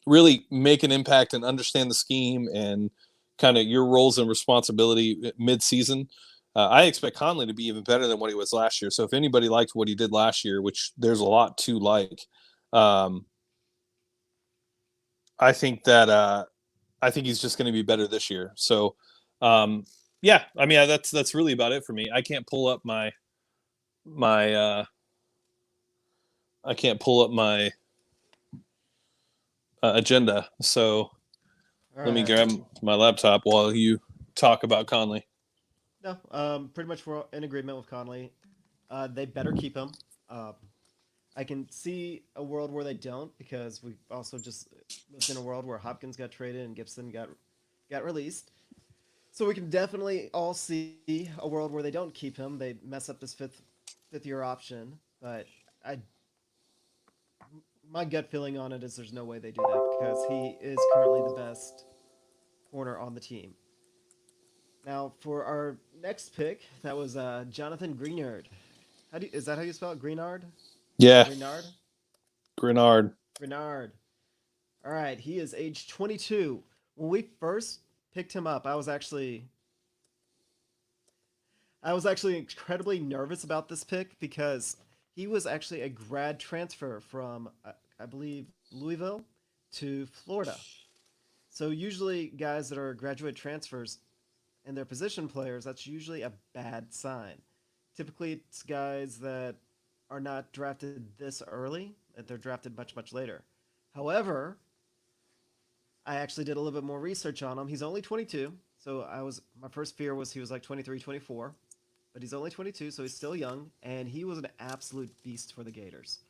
Speaker 3: really make an impact and understand the scheme and kind of your roles and responsibility mid-season. I expect Conley to be even better than what he was last year. So if anybody liked what he did last year, which there's a lot to like, I think he's just going to be better this year. So, yeah, I mean, that's really about it for me. I can't pull up my agenda. So let me grab my laptop while you talk about Conley.
Speaker 2: No, pretty much we're in agreement with Conley. They better keep him. I can see a world where they don't because we also just lived in a world where Hopkins got traded and Gibson got released. So we can definitely all see a world where they don't keep him. They mess up this fifth-year option, but my gut feeling on it is there's no way they do that because he is currently the best corner on the team. Now, for our next pick, that was Jonathan Greenard. Is that how you spell it? Greenard?
Speaker 3: Yeah.
Speaker 2: Grenard?
Speaker 3: Grenard.
Speaker 2: All right, he is age 22. When we first picked him up, I was actually incredibly nervous about this pick because he was actually a grad transfer from, I believe, Louisville to Florida. So usually guys that are graduate transfers and they're position players, that's usually a bad sign. Typically, it's guys that are not drafted this early, that they're drafted much, much later. However, I actually did a little bit more research on him. He's only 22, so my first fear was he was like 23, 24. But he's only 22, so he's still young, and he was an absolute beast for the Gators.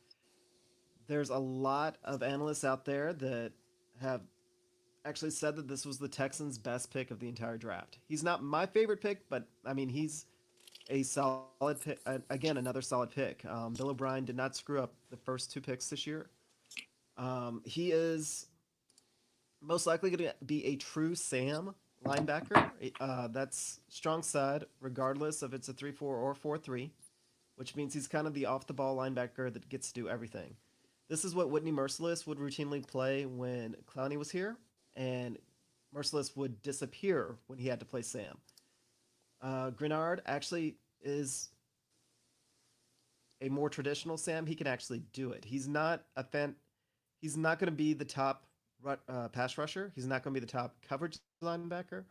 Speaker 2: There's a lot of analysts out there that have actually said that this was the Texans' best pick of the entire draft. He's not my favorite pick, but I mean, he's a solid pick. Again, another solid pick. Bill O'Brien did not screw up the first 2 picks this year. He is most likely going to be a true Sam linebacker. That's strong side, regardless if it's a 3-4 or 4-3, which means he's kind of the off-the-ball linebacker that gets to do everything. This is what Whitney Merciless would routinely play when Clowney was here, and Merciless would disappear when he had to play Sam. Grenard actually is a more traditional Sam. He can actually do it. He's not He's not going to be the top pass rusher. He's not going to be the top coverage linebacker.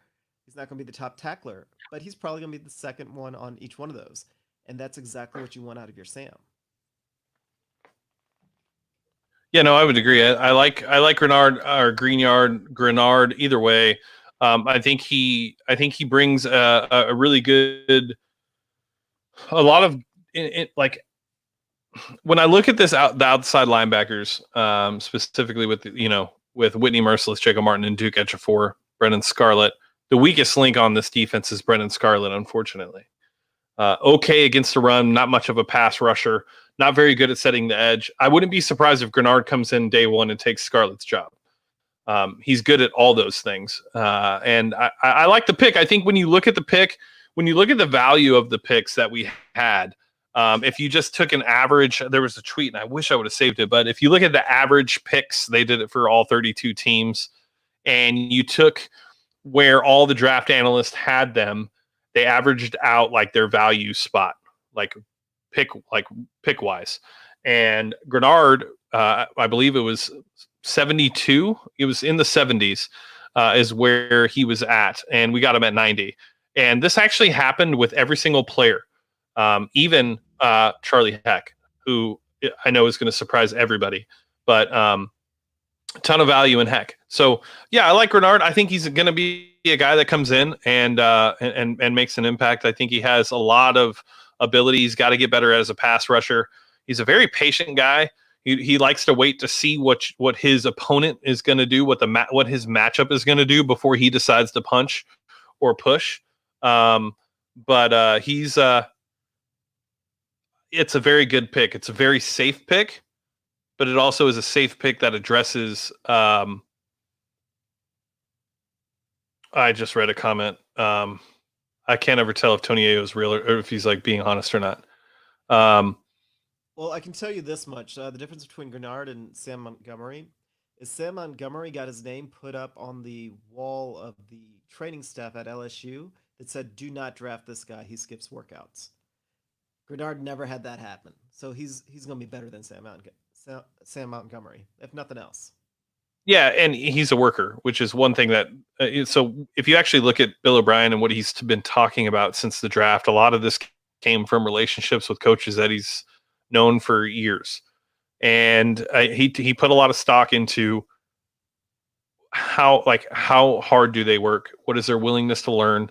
Speaker 2: He's not going to be the top tackler, but he's probably going to be the second one on each one of those. And that's exactly what you want out of your Sam.
Speaker 3: Yeah, no, I would agree. I like Grenard or Grenard either way. I think he brings a really good, a lot of like when I look at the outside linebackers, specifically with Whitney Merciless, Jacob Martin, and Duke Etchafor, Brennan Scarlet. The weakest link on this defense is Brennan Scarlet, unfortunately. Okay against the run, not much of a pass rusher, not very good at setting the edge. I wouldn't be surprised if Grenard comes in day one and takes Scarlett's job. He's good at all those things. And I like the pick. I think when you look at the pick, when you look at the value of the picks that we had, if you just took an average, there was a tweet, and I wish I would have saved it, but if you look at the average picks, they did it for all 32 teams, and you took where all the draft analysts had them, they averaged out like their value spot, like pick wise. And Grenard, I believe it was 72. It was in the 70s is where he was at, and we got him at 90. And this actually happened with every single player. Even Charlie Heck, who I know is going to surprise everybody, but a ton of value in Heck. So yeah, I like Granard. I think he's going to be a guy that comes in and makes an impact. I think he has a lot of ability. He's got to get better as a pass rusher. He's a very patient guy. He likes to wait to see what his opponent is going to do, what his matchup is going to do before he decides to punch or push. But he's it's a very good pick. It's a very safe pick, but it also is a safe pick that addresses. I just read a comment. I can't ever tell if Tony Ayo is real or if he's like being honest or not.
Speaker 2: Well, I can tell you this much: the difference between Granard and Sam Montgomery is Sam Montgomery got his name put up on the wall of the training staff at LSU that said, "Do not draft this guy. He skips workouts." Granard never had that happen, so he's going to be better than Sam Montgomery, if nothing else.
Speaker 3: Yeah, and he's a worker, which is one thing that. So if you actually look at Bill O'Brien and what he's been talking about since the draft, a lot of this came from relationships with coaches that he's known for years, and he put a lot of stock into how hard do they work, what is their willingness to learn,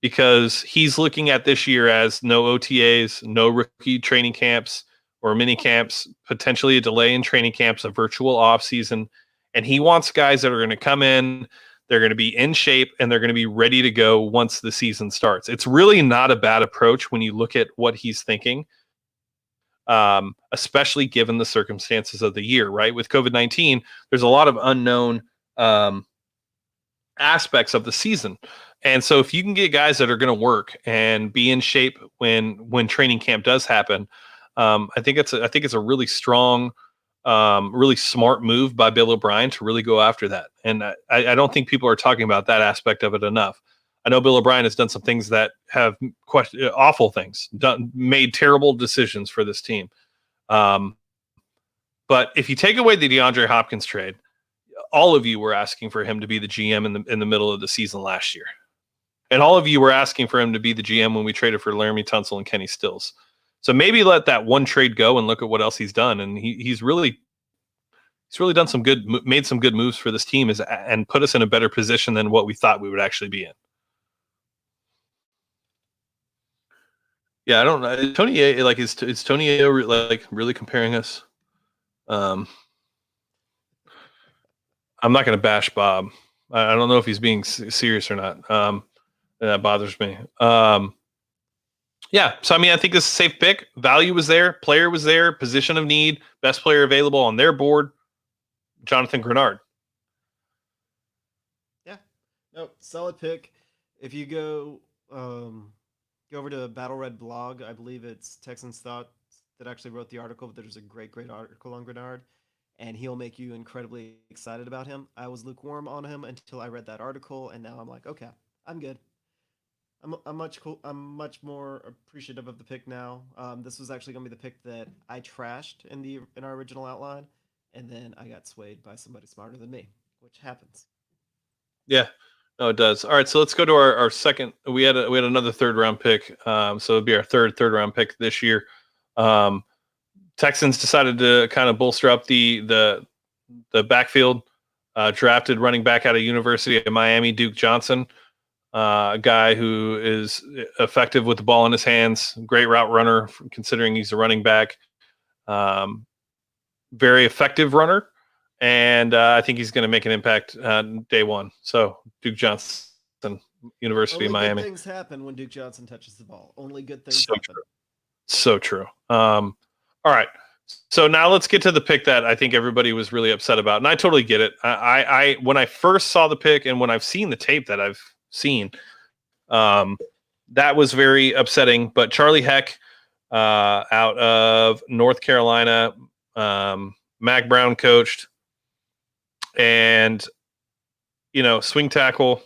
Speaker 3: because he's looking at this year as no OTAs, no rookie training camps or mini camps, potentially a delay in training camps, a virtual off season, and he wants guys that are going to come in, they're going to be in shape, and they're going to be ready to go once the season starts. It's really not a bad approach when you look at what he's thinking. Especially given the circumstances of the year, right? With COVID-19, there's a lot of unknown aspects of the season. And so if you can get guys that are going to work and be in shape when training camp does happen, I think it's a really strong, really smart move by Bill O'Brien to really go after that. And I don't think people are talking about that aspect of it enough. I know Bill O'Brien has done some things that have awful things, made terrible decisions for this team. But if you take away the DeAndre Hopkins trade, all of you were asking for him to be the GM in the middle of the season last year. And all of you were asking for him to be the GM when we traded for Laramie Tunsil and Kenny Stills. So maybe let that one trade go and look at what else he's done. And he's really done made some good moves for this team and put us in a better position than what we thought we would actually be in. Yeah, I don't know. Tony A, is Tony A really comparing us? I'm not going to bash Bob. I don't know if he's being serious or not. That bothers me. Yeah, so I mean, I think this is a safe pick. Value was there, player was there, position of need, best player available on their board, Jonathan Granard.
Speaker 2: Yeah, no, solid pick. If you go over to Battle Red blog, I believe it's Texans Thoughts that actually wrote the article. But there's a great article on Granard, and he'll make you incredibly excited about him. I was lukewarm on him until I read that article, and now I'm like, okay, I'm good. I'm much more appreciative of the pick now. This was actually going to be the pick that I trashed in our original outline, and then I got swayed by somebody smarter than me, which happens.
Speaker 3: Yeah, no, it does. All right, so let's go to our second. We had another third round pick, so it'd be our third round pick this year. Texans decided to kind of bolster up the backfield. Drafted running back out of University of Miami, Duke Johnson. A guy who is effective with the ball in his hands, great route runner, considering he's a running back. Very effective runner, and I think he's going to make an impact day one. So Duke Johnson, University of Miami.
Speaker 2: Only good things happen when Duke Johnson touches the ball. Only good things happen.
Speaker 3: True. So true. All right. So now let's get to the pick that I think everybody was really upset about, and I totally get it. I when I first saw the pick, and when I've seen the tape that I've seen, that was very upsetting. But Charlie Heck, out of North Carolina, Mac Brown coached, and swing tackle,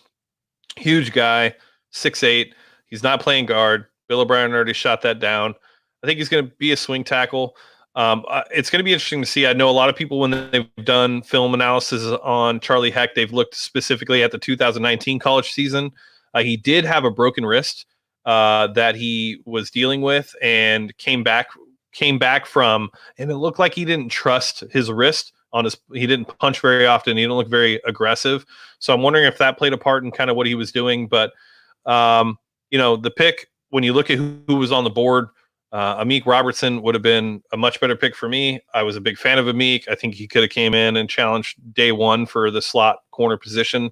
Speaker 3: huge guy, 6'8". He's not playing guard. Bill O'Brien already shot that down. I think he's going to be a swing tackle. It's going to be interesting to see. I know a lot of people, when they've done film analysis on Charlie Heck, they've looked specifically at the 2019 college season. He did have a broken wrist that he was dealing with, and came back from, and it looked like he didn't trust his wrist on his. He didn't punch very often. He didn't look very aggressive. So I'm wondering if that played a part in kind of what he was doing. But the pick, when you look at who was on the board, Amik Robertson would have been a much better pick for me. I was a big fan of Amik. I think he could have came in and challenged day one for the slot corner position.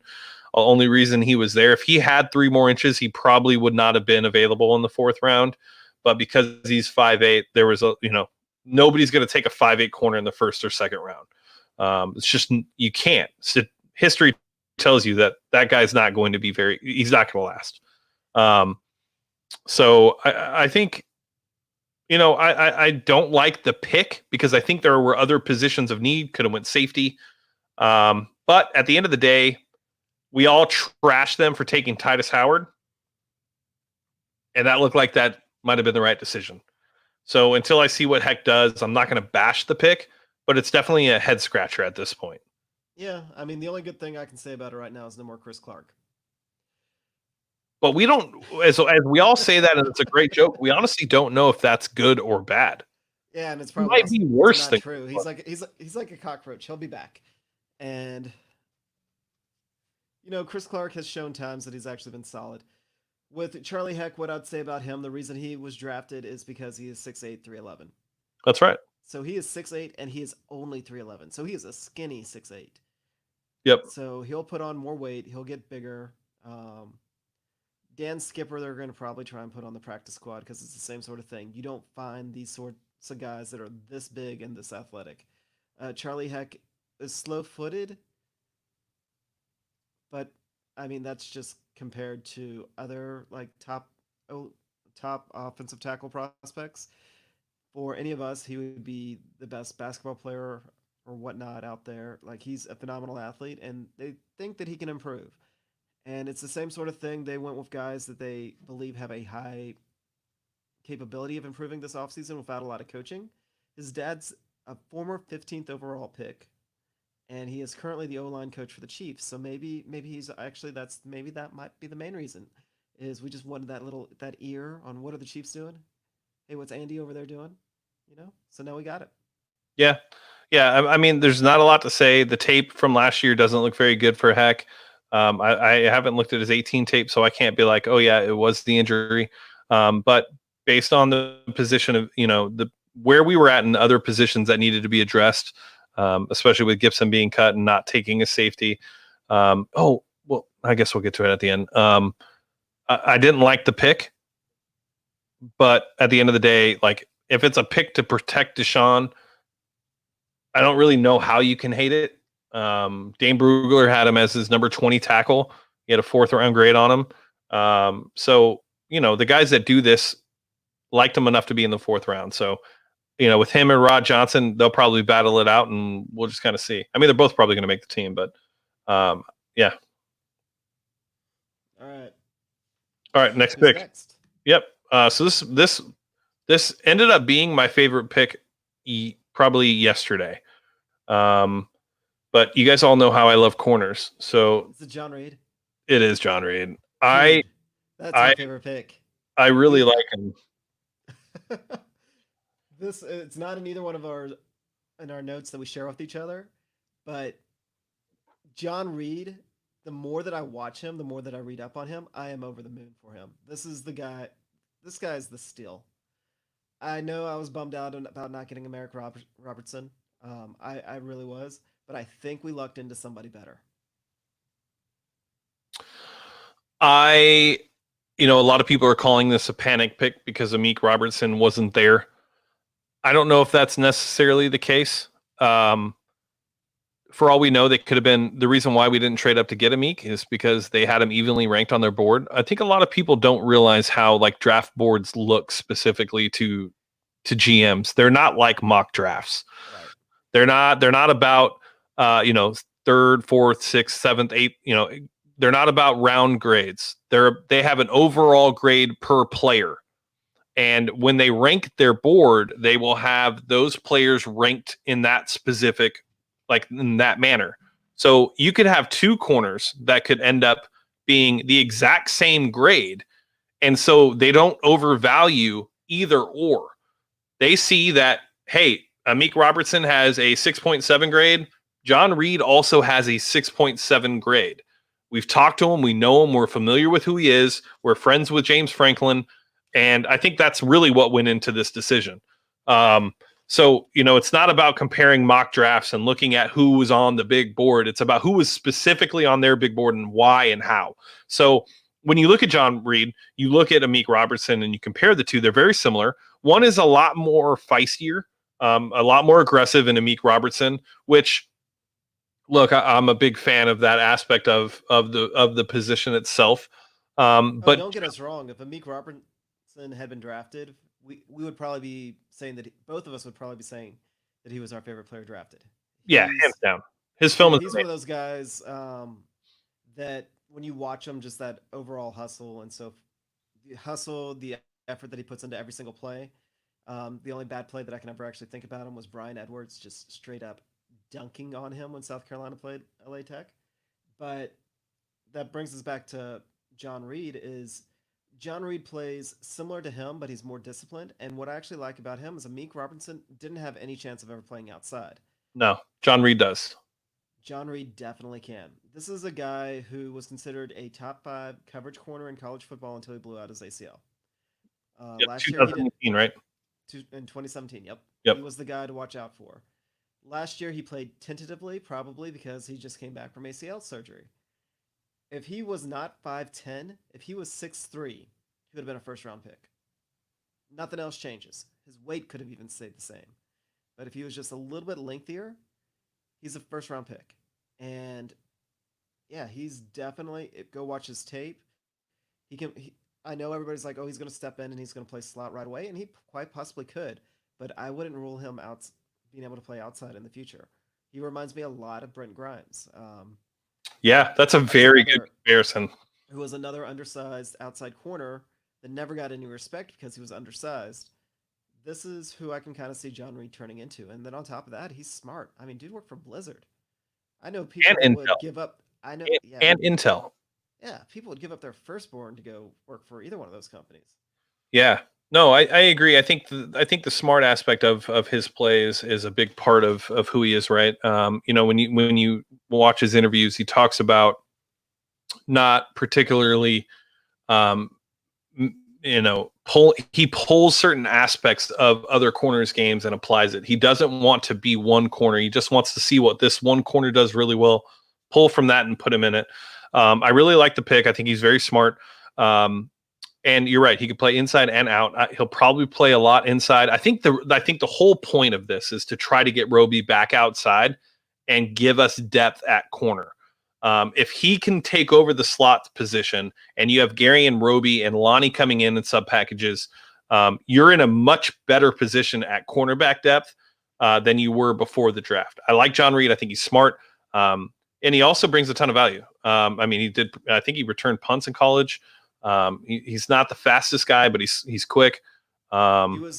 Speaker 3: The only reason he was there, if he had 3 more inches, he probably would not have been available in the 4th round. But because he's 5'8", there was nobody's going to take a 5'8" corner in the 1st or 2nd round. It's just, you can't. History tells you that guy's not going to be he's not going to last. So I think, I don't like the pick because I think there were other positions of need. Could have went safety. But at the end of the day, we all trashed them for taking Titus Howard. And that looked like that might have been the right decision. So until I see what Heck does, I'm not going to bash the pick, but it's definitely a head scratcher at this point.
Speaker 2: Yeah, I mean, the only good thing I can say about it right now is no more Chris Clark.
Speaker 3: But we don't, as we all say that, and it's a great joke, we honestly don't know if that's good or bad.
Speaker 2: Yeah, and it's probably
Speaker 3: might be worse than
Speaker 2: true. He's like a cockroach. He'll be back. And Chris Clark has shown times that he's actually been solid. With Charlie Heck, what I'd say about him, the reason he was drafted is because he is 6'8", 311.
Speaker 3: That's right.
Speaker 2: So he is 6'8", and he is only 311. So he is a skinny 6'8".
Speaker 3: Yep.
Speaker 2: So he'll put on more weight. He'll get bigger. Dan Skipper, they're going to probably try and put on the practice squad because it's the same sort of thing. You don't find these sorts of guys that are this big and this athletic. Charlie Heck is slow-footed, but I mean that's just compared to other like top offensive tackle prospects. For any of us, he would be the best basketball player or whatnot out there. Like, he's a phenomenal athlete, and they think that he can improve. And it's the same sort of thing. They went with guys that they believe have a high capability of improving this offseason without a lot of coaching. His dad's a former 15th overall pick, and he is currently the O-line coach for the Chiefs. So maybe he's actually that might be the main reason, is we just wanted that ear on what are the Chiefs doing? Hey, what's Andy over there doing? So now we got it.
Speaker 3: Yeah. I mean, there's not a lot to say. The tape from last year doesn't look very good for Heck. I haven't looked at his 18 tape, so I can't be like, oh yeah, it was the injury. But based on the position of, where we were at in other positions that needed to be addressed, especially with Gibson being cut and not taking a safety. I guess we'll get to it at the end. I didn't like the pick, but at the end of the day, like, if it's a pick to protect Deshaun, I don't really know how you can hate it. Dane Brugler had him as his number 20 tackle. He had a 4th round grade on him. So, the guys that do this liked him enough to be in the 4th round. So, with him and Rod Johnson, they'll probably battle it out, and we'll just kind of see. I mean, they're both probably going to make the team, but yeah.
Speaker 2: All
Speaker 3: right. Next
Speaker 2: Who's
Speaker 3: pick.
Speaker 2: Next?
Speaker 3: Yep. So this ended up being my favorite pick probably yesterday. But you guys all know how I love corners. So
Speaker 2: Is it John Reid?
Speaker 3: It is John Reid.
Speaker 2: That's my favorite pick.
Speaker 3: I really like him.
Speaker 2: It's not in either one of our notes that we share with each other, but John Reid, the more that I watch him, the more that I read up on him, I am over the moon for him. This guy is the steal. I know I was bummed out about not getting Merrick Robertson. I really was, but I think we lucked into somebody better.
Speaker 3: A lot of people are calling this a panic pick because Amik Robertson wasn't there. I don't know if that's necessarily the case. For all we know, they could have been the reason why we didn't trade up to get Amik is because they had him evenly ranked on their board. I think a lot of people don't realize how like draft boards look specifically to GMs. They're not like mock drafts. Right. They're not about 3rd, 4th, 6th, 7th, 8th, they're not about round grades. They have an overall grade per player. And when they rank their board, they will have those players ranked in that specific, like in that manner. So you could have 2 corners that could end up being the exact same grade, And so they don't overvalue either or. They see that, hey, Amik Robertson has a 6.7 grade. John Reid also has a 6.7 grade. We've talked to him. We know him. We're familiar with who he is. We're friends with James Franklin. And I think that's really what went into this decision. So, it's not about comparing mock drafts and looking at who was on the big board. It's about who was specifically on their big board and why and how. So when you look at John Reid, you look at Amik Robertson and you compare the two, they're very similar. One is a lot more feistier, a lot more aggressive in Amik Robertson, which, look, I'm a big fan of that aspect of the position itself. But
Speaker 2: don't get us wrong. If Amik Robertson had been drafted, we would probably be saying that both of us would probably be saying that he was our favorite player drafted.
Speaker 3: Hands down. His film is
Speaker 2: he's
Speaker 3: amazing.
Speaker 2: One of those guys that when you watch him, just that overall hustle, and so the hustle, the effort that he puts into every single play. The only bad play that I can ever actually think about him was Brian Edwards just straight up dunking on him when South Carolina played LA Tech. But that brings us back to John Reid. John Reid plays similar to him, but he's more disciplined. And what I actually like about him is Amik Robertson didn't have any chance of ever playing outside.
Speaker 3: No, John Reid does.
Speaker 2: John Reid definitely can. This is a guy who was considered a top 5 coverage corner in college football until he blew out his ACL.
Speaker 3: Last year, 2017, right?
Speaker 2: In 2017, yep.
Speaker 3: Yep.
Speaker 2: He was the guy to watch out for. Last year, he played tentatively, probably because he just came back from ACL surgery. If he was not 5'10", if he was 6'3", he would have been a first-round pick. Nothing else changes. His weight could have even stayed the same. But if he was just a little bit lengthier, he's a first-round pick. And, yeah, he's definitely... Go watch his tape. I know everybody's like, oh, he's going to step in and he's going to play slot right away, and he quite possibly could. But I wouldn't rule him out being able to play outside in the future. He reminds me a lot of Brent Grimes.
Speaker 3: Yeah, that's a very good comparison.
Speaker 2: Who was another undersized outside corner that never got any respect because he was undersized. This is who I can kind of see John Reid turning into. And then on top of that, he's smart. I mean, dude worked for Blizzard. I know people would give up. And
Speaker 3: Intel.
Speaker 2: Yeah, people would give up their firstborn to go work for either one of those companies.
Speaker 3: Yeah. No, I agree. I think the smart aspect of his plays is a big part of who he is, right? When you watch his interviews, he talks about not particularly, he pulls certain aspects of other corners' games and applies it. He doesn't want to be one corner. He just wants to see what this one corner does really well, pull from that and put him in it. I really like the pick. I think he's very smart. And you're right. He could play inside and out. He'll probably play a lot inside. I think the whole point of this is to try to get Roby back outside and give us depth at corner. If he can take over the slot position and you have Gary and Roby and Lonnie coming in sub packages, you're in a much better position at cornerback depth than you were before the draft. I like John Reid. I think he's smart. And he also brings a ton of value. I think he returned punts in college. He's not the fastest guy, but he's quick.
Speaker 2: He ran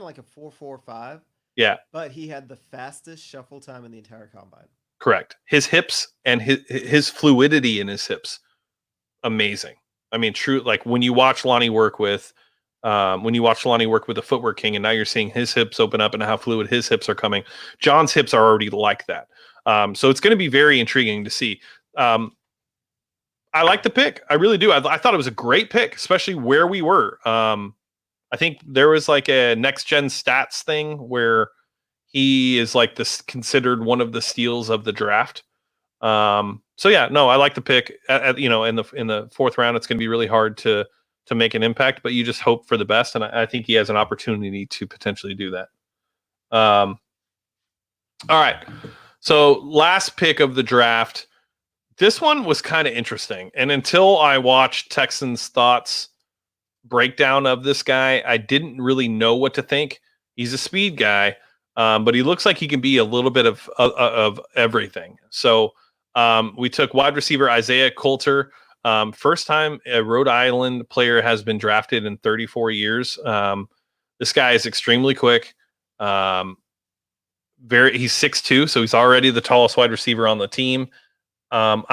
Speaker 2: like a 4.45.
Speaker 3: Yeah,
Speaker 2: but he had the fastest shuffle time in the entire combine.
Speaker 3: Correct. His hips and his fluidity in his hips, amazing. I mean, true. Like when you watch Lonnie work with the Footwork King, and now you're seeing his hips open up and how fluid his hips are coming. John's hips are already like that. So it's going to be very intriguing to see. I like the pick. I really do. I thought it was a great pick, especially where we were. I think there was like a next gen stats thing where he is like this considered one of the steals of the draft. So yeah, no, I like the pick. In the fourth round, it's going to be really hard to make an impact, but you just hope for the best, and I think he has an opportunity to potentially do that. All right. So last pick of the draft. This one was kind of interesting. And until I watched Texans Thoughts breakdown of this guy, I didn't really know what to think. He's a speed guy, but he looks like he can be a little bit of everything. So we took wide receiver Isaiah Colter. First time a Rhode Island player has been drafted in 34 years. This guy is extremely quick. He's 6'2", so he's already the tallest wide receiver on the team. I'm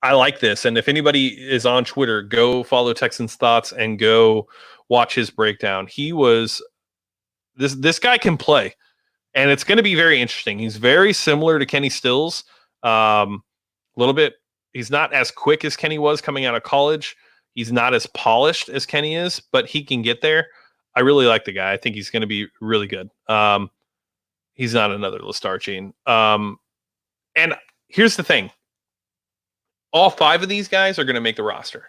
Speaker 3: I like this. And if anybody is on Twitter, go follow Texans Thoughts and go watch his breakdown. He was this guy can play, and it's going to be very interesting. He's very similar to Kenny Stills. A little bit. He's not as quick as Kenny was coming out of college. He's not as polished as Kenny is, but he can get there. I really like the guy. I think he's going to be really good. He's not another Lestarchine. And here's the thing. All 5 of these guys are going to make the roster.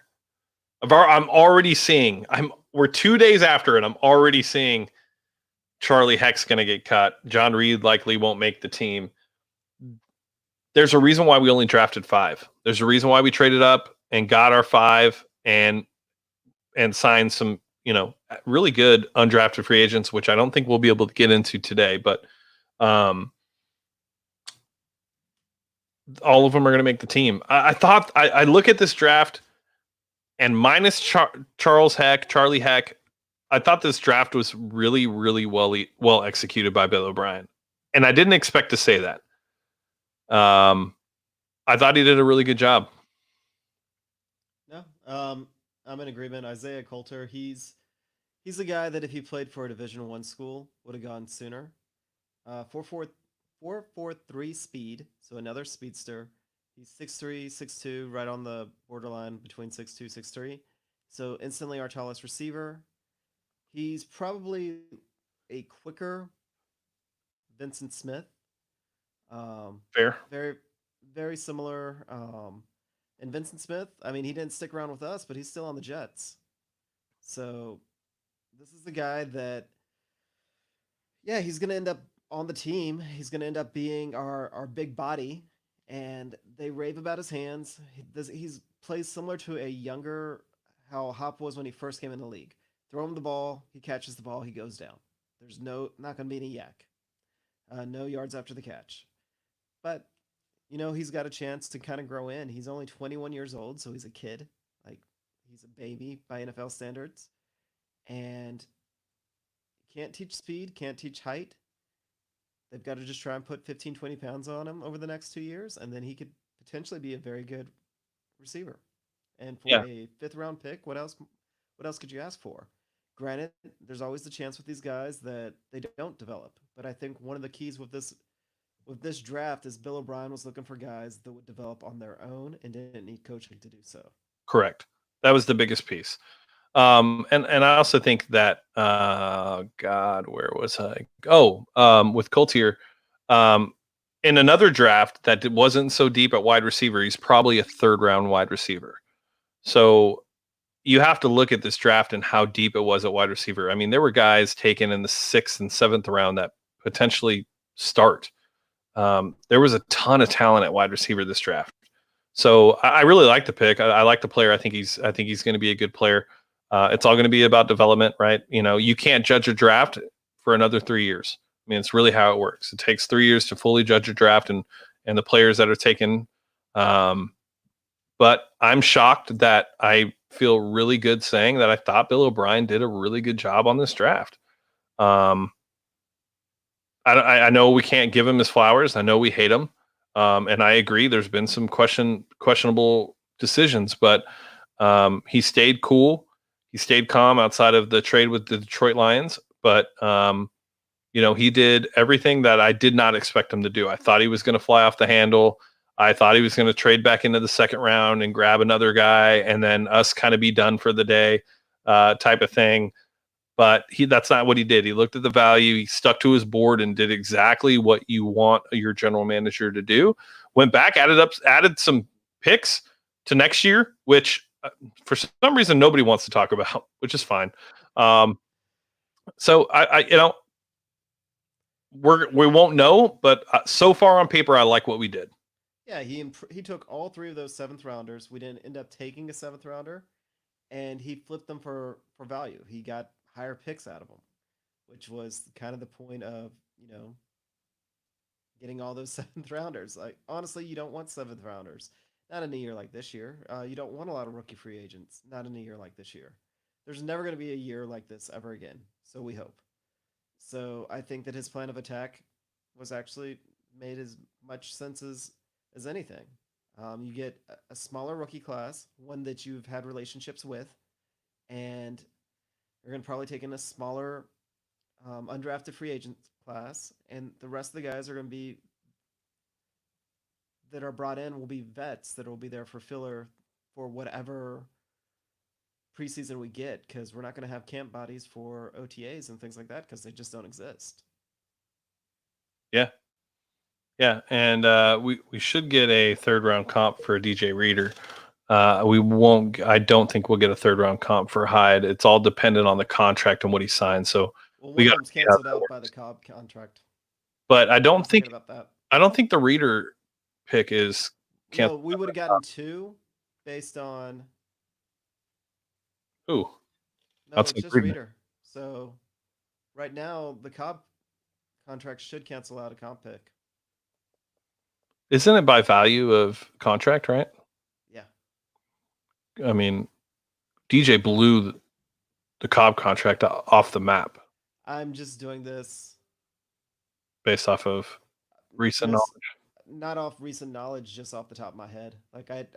Speaker 3: I'm already seeing, we're 2 days after it. I'm already seeing Charlie Heck's going to get cut. John Reid likely won't make the team. There's a reason why we only drafted 5. There's a reason why we traded up and got our 5 and signed some, really good undrafted free agents, which I don't think we'll be able to get into today, but all of them are going to make the team. I look at this draft, and minus Charlie Heck, I thought this draft was really, really well executed by Bill O'Brien, and I didn't expect to say that. I thought he did a really good job.
Speaker 2: No, I'm in agreement. Isaiah Colter, he's a guy that if he played for a Division I school would have gone sooner. 4.43 speed, so another speedster. He's 6'3", 6'2", right on the borderline between 6'2", 6'3". So instantly our tallest receiver. He's probably a quicker Vincent Smith.
Speaker 3: Fair.
Speaker 2: Very, very similar. And Vincent Smith, I mean, he didn't stick around with us, but he's still on the Jets. So this is the guy that, yeah, he's going to end up on the team. He's going to end up being our big body, and they rave about his hands. He's plays similar to a younger, how Hop was when he first came in the league. Throw him the ball, he catches the ball, he goes down. There's not going to be any yak. No yards after the catch. But, he's got a chance to kind of grow in. He's only 21 years old, so he's a kid. Like, he's a baby by NFL standards. And can't teach speed, can't teach height. They've got to just try and put 15, 20 pounds on him over the next 2 years, and then he could potentially be a very good receiver. And for a 5th-round pick, what else could you ask for? Granted, there's always the chance with these guys that they don't develop. But I think one of the keys with this draft is Bill O'Brien was looking for guys that would develop on their own and didn't need coaching to do so.
Speaker 3: Correct. That was the biggest piece. And I also think that where was I? With Colter, in another draft that wasn't so deep at wide receiver, he's probably a 3rd-round wide receiver. So you have to look at this draft and how deep it was at wide receiver. I mean, there were guys taken in the 6th and 7th round that potentially start. There was a ton of talent at wide receiver this draft. So I really like the pick. I like the player. I think he's going to be a good player. It's all going to be about development, right? You can't judge a draft for another 3 years. I mean, it's really how it works. It takes 3 years to fully judge a draft and the players that are taken. But I'm shocked that I feel really good saying that I thought Bill O'Brien did a really good job on this draft. I know we can't give him his flowers. I know we hate him. And I agree. There's been some questionable decisions, but he stayed cool. He stayed calm outside of the trade with the Detroit Lions. But, he did everything that I did not expect him to do. I thought he was going to fly off the handle. I thought he was going to trade back into the 2nd round and grab another guy and then us kind of be done for the day type of thing. But that's not what he did. He looked at the value. He stuck to his board and did exactly what you want your general manager to do. Went back, added some picks to next year, which for some reason nobody wants to talk about, which is fine. So we won't know, but so far on paper, I like what we did.
Speaker 2: Yeah, he took all 3 of those 7th rounders. We didn't end up taking a 7th rounder, and he flipped them for value. He got higher picks out of them, which was kind of the point of, getting all those 7th rounders. Like, honestly, you don't want 7th rounders. Not in a year like this year. You don't want a lot of rookie free agents. Not in a year like this year. There's never going to be a year like this ever again. So we hope. So I think that his plan of attack was actually made as much sense as anything. You get a smaller rookie class, one that you've had relationships with, and you're going to probably take in a smaller undrafted free agent class, and the rest of the guys are going to be that are brought in will be vets that will be there for filler for whatever preseason we get, because we're not going to have camp bodies for OTAs and things like that because they just don't exist.
Speaker 3: Yeah. Yeah, and we should get a third round comp for DJ Reader. We won't. I don't think we'll get a third round comp for Hyde. It's all dependent on the contract and what he signs. So
Speaker 2: Well,
Speaker 3: we
Speaker 2: one
Speaker 3: got
Speaker 2: of them's canceled out by the Cobb contract.
Speaker 3: But I don't think
Speaker 2: about that.
Speaker 3: I don't think the Reader pick is canceled.
Speaker 2: No, we would have gotten 2 based on.
Speaker 3: Ooh,
Speaker 2: No,
Speaker 3: that's
Speaker 2: it's just
Speaker 3: agreement.
Speaker 2: Reader. So right now the Cobb contract should cancel out a comp pick.
Speaker 3: Isn't it by value of contract, right?
Speaker 2: Yeah.
Speaker 3: I mean, DJ blew the Cobb contract off the map
Speaker 2: I'm just doing this
Speaker 3: based off of recent
Speaker 2: just-
Speaker 3: knowledge.
Speaker 2: not off recent knowledge, just off the top of my head. Like I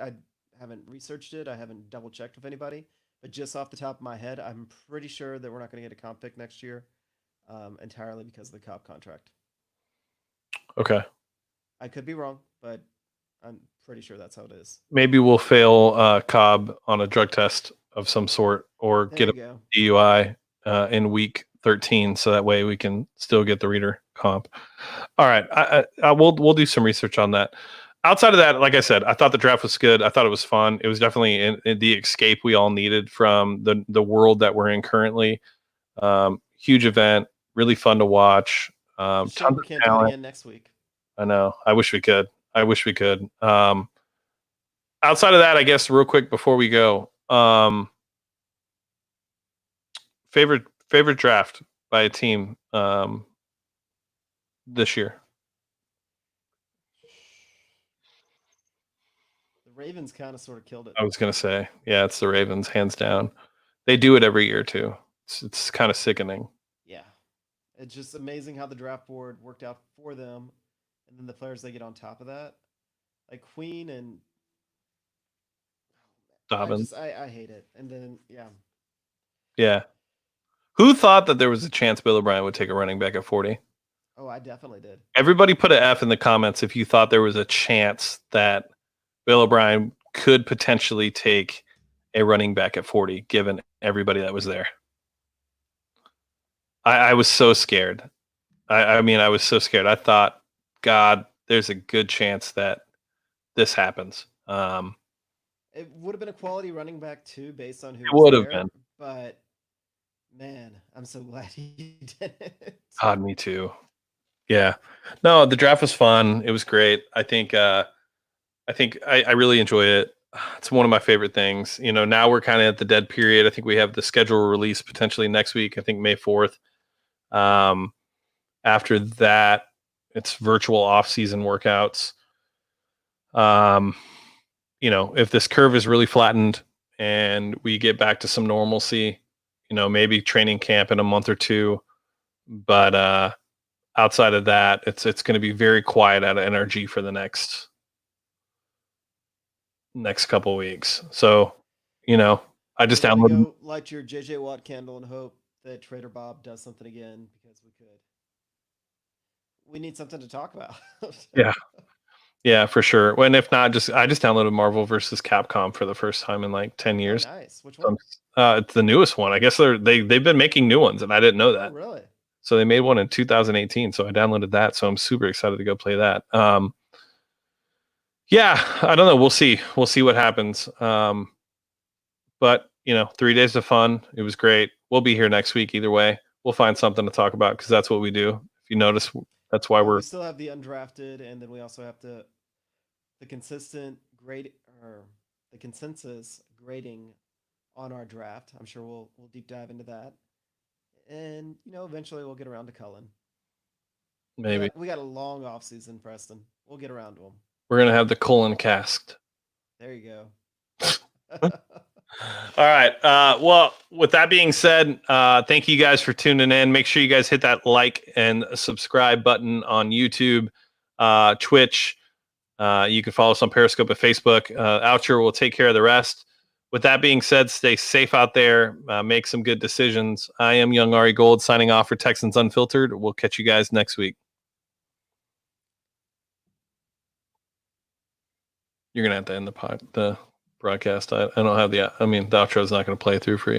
Speaker 2: haven't researched it. I haven't double checked with anybody, but just off the top of my head, I'm pretty sure that we're not going to get a comp pick next year, entirely because of the Cobb contract.
Speaker 3: Okay.
Speaker 2: I could be wrong, but I'm pretty sure that's how it is.
Speaker 3: Maybe we'll fail Cobb on a drug test of some sort or
Speaker 2: There
Speaker 3: get
Speaker 2: you
Speaker 3: a
Speaker 2: go.
Speaker 3: DUI in week 13, so that way we can still get the Reader comp. All right, we'll do some research on that. Outside of that, like I said, I thought the draft was good. I thought it was fun. It was definitely in the escape we all needed from the world that we're in currently. Huge event, really fun to watch.
Speaker 2: Shame
Speaker 3: Tons
Speaker 2: we
Speaker 3: of
Speaker 2: can't do it
Speaker 3: talent.
Speaker 2: again next week.
Speaker 3: I know. I wish we could. Outside of that, I guess real quick before we go, favorite draft by a team this year.
Speaker 2: The Ravens kind of sort of killed it.
Speaker 3: I was gonna say, yeah, it's the Ravens, hands down. They do it every year too. It's kind of sickening.
Speaker 2: Yeah. It's just amazing how the draft board worked out for them, and then the players they get on top of that. Like Queen and
Speaker 3: Dobbins.
Speaker 2: I hate it. And then
Speaker 3: Yeah. Who thought that there was a chance Bill O'Brien would take a running back at 40?
Speaker 2: Oh, I definitely did.
Speaker 3: Everybody put an F in the comments if you thought there was a chance that Bill O'Brien could potentially take a running back at 40, given everybody that was there. I was so scared. I mean, I was so scared. I thought, God, there's a good chance that this happens.
Speaker 2: It would have been a quality running back too, based on who
Speaker 3: It
Speaker 2: was
Speaker 3: would have
Speaker 2: there,
Speaker 3: been.
Speaker 2: But man, I'm so glad he did it.
Speaker 3: God, me too. Yeah. No, the draft was fun. It was great. I think I really enjoy it. It's one of my favorite things. You know, now we're kind of at the dead period. I think we have the schedule release potentially next week. I think May 4th. After that, it's virtual off-season workouts. You know, if this curve is really flattened and we get back to some normalcy, you know, maybe training camp in a month or two. But outside of that, it's going to be very quiet out of NRG for the next couple of weeks. So, you know, I just downloaded.
Speaker 2: Go light your JJ Watt candle and hope that Trader Bob does something again, because we could. We need something to talk about.
Speaker 3: Yeah, for sure. When if not, I just downloaded Marvel versus Capcom for the first time in like 10 years.
Speaker 2: Oh, nice. Which one?
Speaker 3: It's the newest one. I guess they've been making new ones, and I didn't know that.
Speaker 2: Oh, really?
Speaker 3: So they made one in 2018. So I downloaded that. So I'm super excited to go play that. Yeah, I don't know. We'll see. We'll see what happens. But you know, 3 days of fun. It was great. We'll be here next week either way. We'll find something to talk about because that's what we do. If you notice, that's why
Speaker 2: we still have the undrafted, and then we also have the consistent grade, or the consensus grading on our draft. I'm sure we'll deep dive into that, and you know, eventually we'll get around to Cullen.
Speaker 3: Maybe
Speaker 2: we got a long off season, Preston. We'll get around to him.
Speaker 3: We're gonna have the colon cast.
Speaker 2: There you go.
Speaker 3: All right. Well, with that being said, thank you guys for tuning in. Make sure you guys hit that like and subscribe button on YouTube, Twitch, You can follow us on Periscope and Facebook. Outro will take care of the rest. With that being said, stay safe out there. Make some good decisions. I am Young Ari Gold signing off for Texans Unfiltered. We'll catch you guys next week. You're going to have to end the broadcast. I don't have the outro is not going to play through for you.